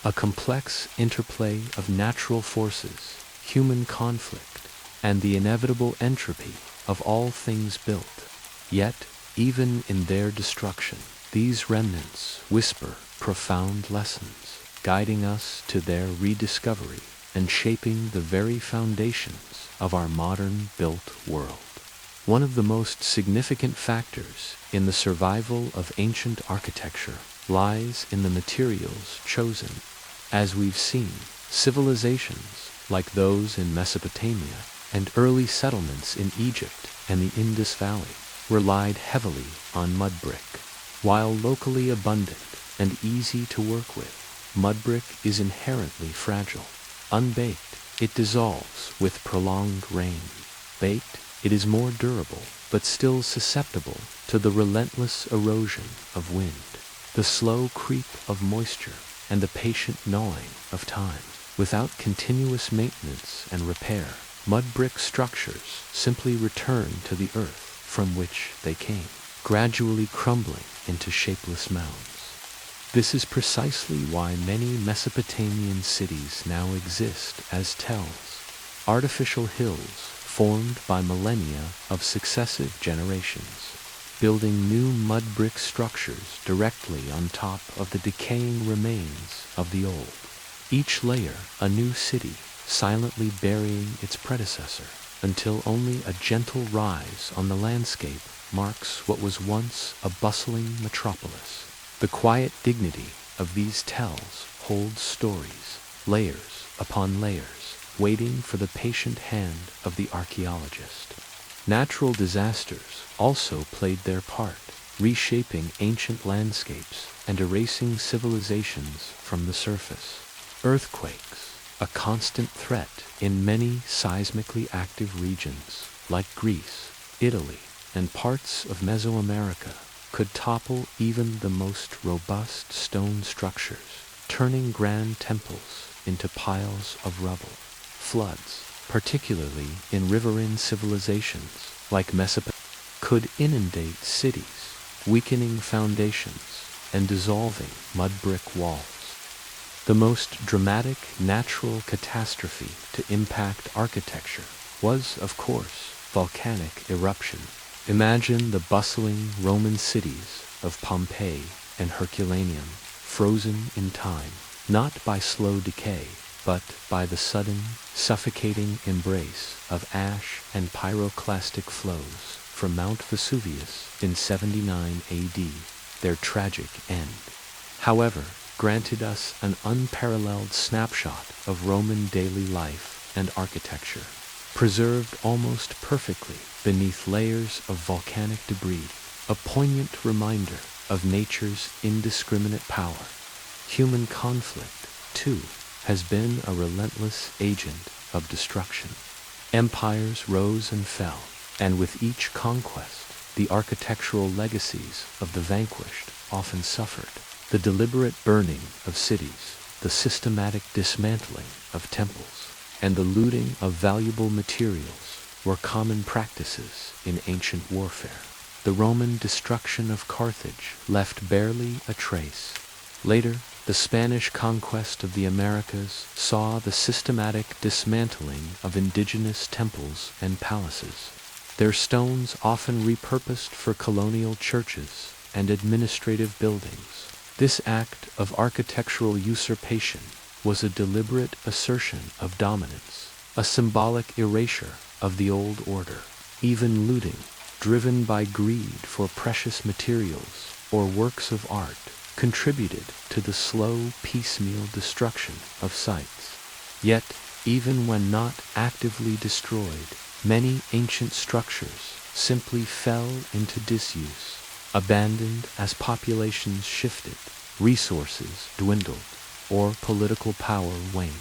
A complex interplay of natural forces, human conflict, and the inevitable entropy of all things built. Yet, even in their destruction, these remnants whisper profound lessons, guiding us to their rediscovery and shaping the very foundations of our modern built world. One of the most significant factors in the survival of ancient architecture lies in the materials chosen. As we've seen, civilizations like those in Mesopotamia and early settlements in Egypt and the Indus Valley relied heavily on mud brick. While locally abundant and easy to work with, mud brick is inherently fragile. Unbaked, it dissolves with prolonged rain. Baked, it is more durable, but still susceptible to the relentless erosion of wind, the slow creep of moisture, and the patient gnawing of time. Without continuous maintenance and repair, mud brick structures simply return to the earth from which they came, gradually crumbling into shapeless mounds. This is precisely why many Mesopotamian cities now exist as tells, artificial hills formed by millennia of successive generations, building new mud brick structures directly on top of the decaying remains of the old. Each layer a new city, silently burying its predecessor, until only a gentle rise on the landscape marks what was once a bustling metropolis. The quiet dignity of these tells holds stories, layers upon layers, waiting for the patient hand of the archaeologist. Natural disasters also played their part, reshaping ancient landscapes and erasing civilizations from the surface. Earthquakes, a constant threat in many seismically active regions like Greece, Italy, and parts of Mesoamerica, could topple even the most robust stone structures, turning grand temples into piles of rubble. Floods, particularly in riverine civilizations like Mesopotamia, could inundate cities, weakening foundations and dissolving mud brick walls. The most dramatic natural catastrophe to impact architecture was, of course, volcanic eruption. Imagine the bustling Roman cities of Pompeii and Herculaneum, frozen in time, not by slow decay, but by the sudden, suffocating embrace of ash and pyroclastic flows from Mount Vesuvius in 79 AD, their tragic end. However, granted us an unparalleled snapshot of Roman daily life and architecture, preserved almost perfectly beneath layers of volcanic debris, a poignant reminder of nature's indiscriminate power. Human conflict, too, has been a relentless agent of destruction. Empires rose and fell, and with each conquest, the architectural legacies of the vanquished often suffered. The deliberate burning of cities, the systematic dismantling of temples, and the looting of valuable materials were common practices in ancient warfare. The Roman destruction of Carthage left barely a trace. Later, The Spanish conquest of the Americas saw the systematic dismantling of indigenous temples and palaces, their stones often repurposed for colonial churches and administrative buildings. This act of architectural usurpation was a deliberate assertion of dominance, a symbolic erasure of the old order. Even looting, driven by greed for precious materials or works of art, contributed to the slow, piecemeal destruction of sites. Yet, even when not actively destroyed, many ancient structures simply fell into disuse, abandoned as populations shifted, resources dwindled, or political power waned.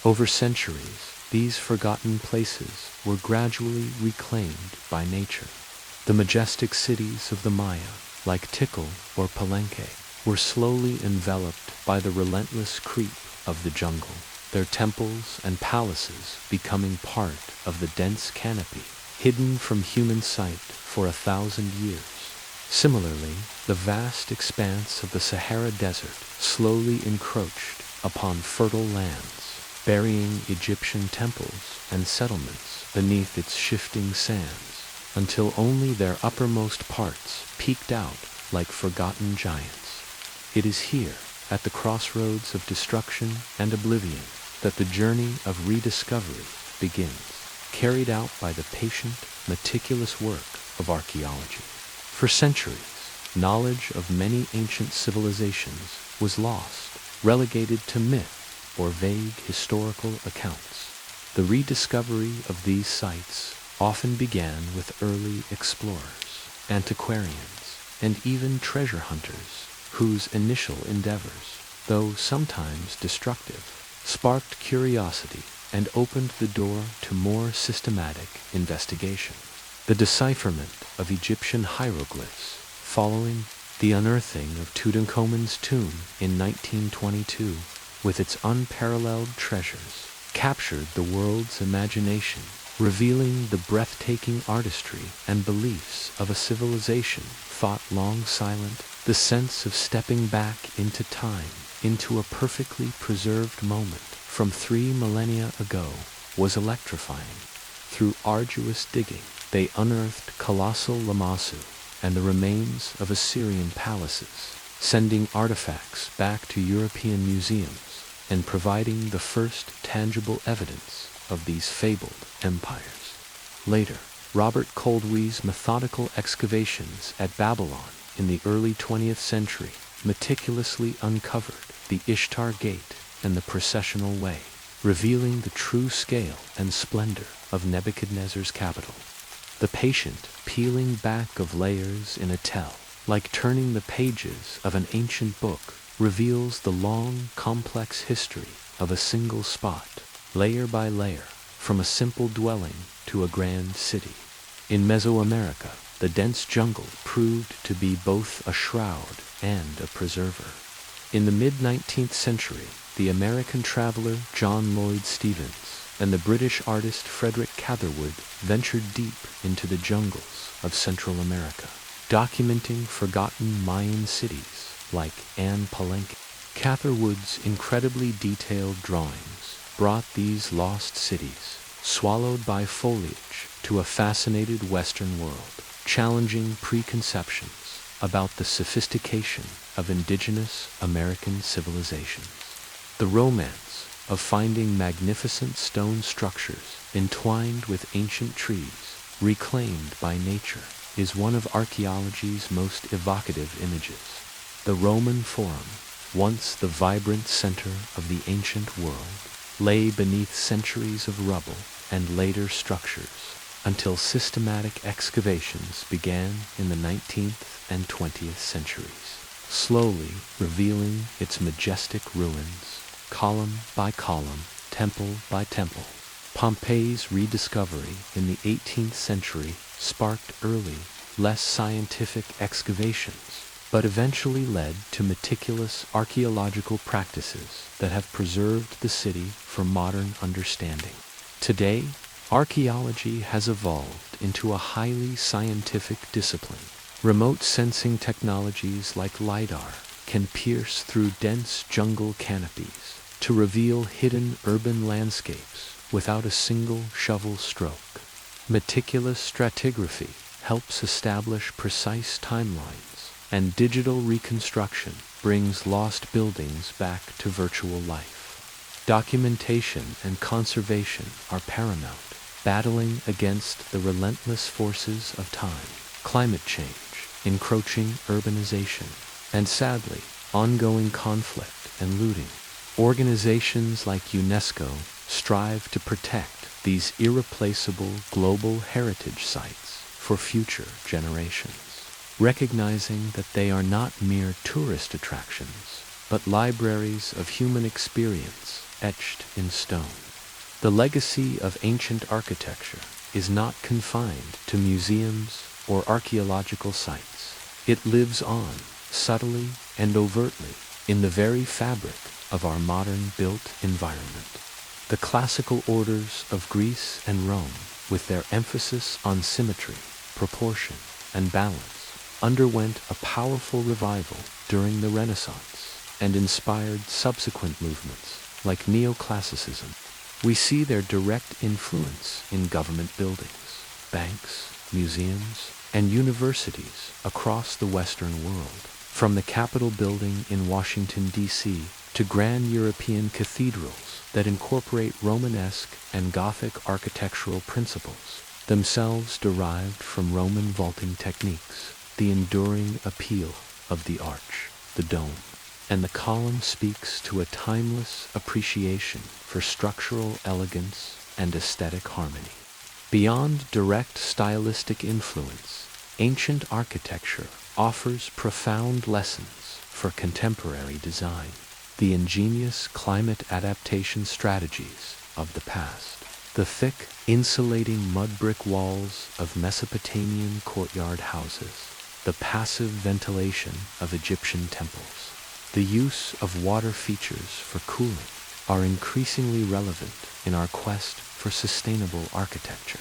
Over centuries, these forgotten places were gradually reclaimed by nature. The majestic cities of the Maya, like Tikal or Palenque, were slowly enveloped by the relentless creep of the jungle, their temples and palaces becoming part of the dense canopy, hidden from human sight for 1,000 years. Similarly, the vast expanse of the Sahara Desert slowly encroached upon fertile lands, burying Egyptian temples and settlements beneath its shifting sands, until only their uppermost parts peeked out like forgotten giants. It is here, at the crossroads of destruction and oblivion, that the journey of rediscovery begins, carried out by the patient, meticulous work of archaeology. For centuries, knowledge of many ancient civilizations was lost, relegated to myth or vague historical accounts. The rediscovery of these sites often began with early explorers, antiquarians, and even treasure hunters, whose initial endeavors, though sometimes destructive, sparked curiosity and opened the door to more systematic investigation. The decipherment of Egyptian hieroglyphs following the unearthing of Tutankhamun's tomb in 1922, with its unparalleled treasures, captured the world's imagination, revealing the breathtaking artistry and beliefs of a civilization thought long silent. The sense of stepping back into time, into a perfectly preserved moment from 3 millennia ago, was electrifying. Through arduous digging, they unearthed colossal Lamassu and the remains of Assyrian palaces, sending artifacts back to European museums and providing the first tangible evidence of these fabled empires. Later, Robert Coldewey's methodical excavations at Babylon in the early 20th century meticulously uncovered the Ishtar Gate and the processional way, revealing the true scale and splendor of Nebuchadnezzar's capital. The patient peeling back of layers in a tell, like turning the pages of an ancient book, reveals the long, complex history of a single spot, layer by layer, from a simple dwelling to a grand city. In Mesoamerica, the dense jungle proved to be both a shroud and a preserver. In the mid-19th century, the American traveler John Lloyd Stephens and the British artist Frederick Catherwood ventured deep into the jungles of Central America, documenting forgotten Mayan cities like Palenque. Catherwood's incredibly detailed drawings brought these lost cities, swallowed by foliage, to a fascinated Western world, challenging preconceptions about the sophistication of indigenous American civilizations. The romance of finding magnificent stone structures entwined with ancient trees, reclaimed by nature, is one of archaeology's most evocative images. The Roman Forum, once the vibrant center of the ancient world, lay beneath centuries of rubble and later structures, until systematic excavations began in the 19th and 20th centuries, slowly revealing its majestic ruins, column by column, temple by temple. Pompeii's rediscovery in the 18th century sparked early, less scientific excavations, but eventually led to meticulous archaeological practices that have preserved the city for modern understanding. Today, archaeology has evolved into a highly scientific discipline. Remote sensing technologies like LiDAR can pierce through dense jungle canopies to reveal hidden urban landscapes without a single shovel stroke. Meticulous stratigraphy helps establish precise timelines, and digital reconstruction brings lost buildings back to virtual life. Documentation and conservation are paramount, battling against the relentless forces of time, climate change, encroaching urbanization, and sadly, ongoing conflict and looting. Organizations like UNESCO strive to protect these irreplaceable global heritage sites for future generations, recognizing that they are not mere tourist attractions, but libraries of human experience etched in stone. The legacy of ancient architecture is not confined to museums or archaeological sites. It lives on, subtly and overtly, in the very fabric of our modern built environment. The classical orders of Greece and Rome, with their emphasis on symmetry, proportion, and balance, underwent a powerful revival during the Renaissance and inspired subsequent movements like neoclassicism. We see their direct influence in government buildings, banks, museums, and universities across the Western world, from the Capitol building in Washington, D.C., to grand European cathedrals that incorporate Romanesque and Gothic architectural principles, themselves derived from Roman vaulting techniques. The enduring appeal of the arch, the dome, and the column speaks to a timeless appreciation for structural elegance and aesthetic harmony. Beyond direct stylistic influence, ancient architecture offers profound lessons for contemporary design. The ingenious climate adaptation strategies of the past, the thick, insulating mud brick walls of Mesopotamian courtyard houses, the passive ventilation of Egyptian temples, the use of water features for cooling are increasingly relevant in our quest for sustainable architecture.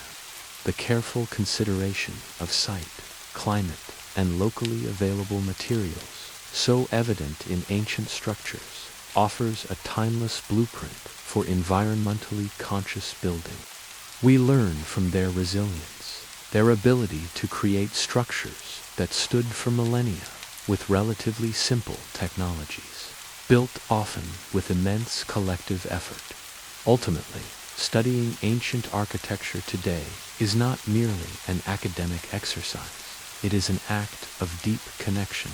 The careful consideration of site, climate, and locally available materials, so evident in ancient structures, offers a timeless blueprint for environmentally conscious building. We learn from their resilience, their ability to create structures that stood for millennia with relatively simple technologies, built often with immense collective effort. Ultimately, studying ancient architecture today is not merely an academic exercise. It is an act of deep connection.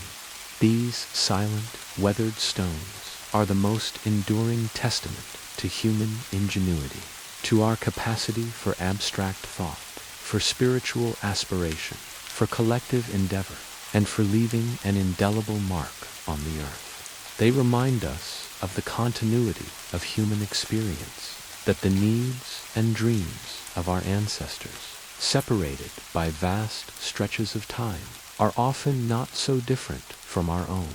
These silent, weathered stones are the most enduring testament to human ingenuity, to our capacity for abstract thought, for spiritual aspiration, for collective endeavor, and for leaving an indelible mark on the earth. They remind us of the continuity of human experience, that the needs and dreams of our ancestors, separated by vast stretches of time, are often not so different from our own.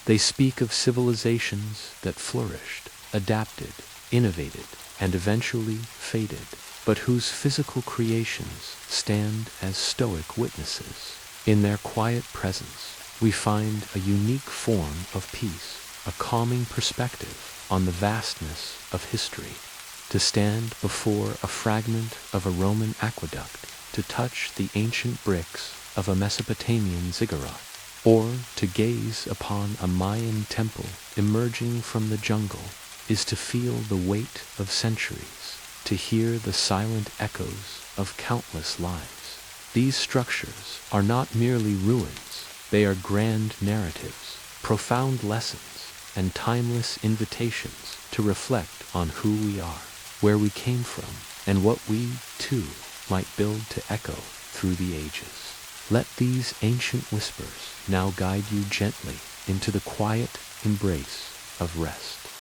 They speak of civilizations that flourished, adapted, innovated, and eventually faded, but whose physical creations stand as stoic witnesses. In their quiet presence, we find a unique form of peace, a calming perspective on the vastness of history. To stand before a fragment of a Roman aqueduct, to touch the ancient bricks of a Mesopotamian ziggurat, or to gaze upon a Mayan temple emerging from the jungle, is to feel the weight of centuries, to hear the silent echoes of countless lives. These structures are not merely ruins, they are grand narratives, profound lessons, and timeless invitations to reflect on who we are, where we came from, and what we, too, might build to echo through the ages. Let these ancient whispers now guide you gently into the quiet embrace of rest.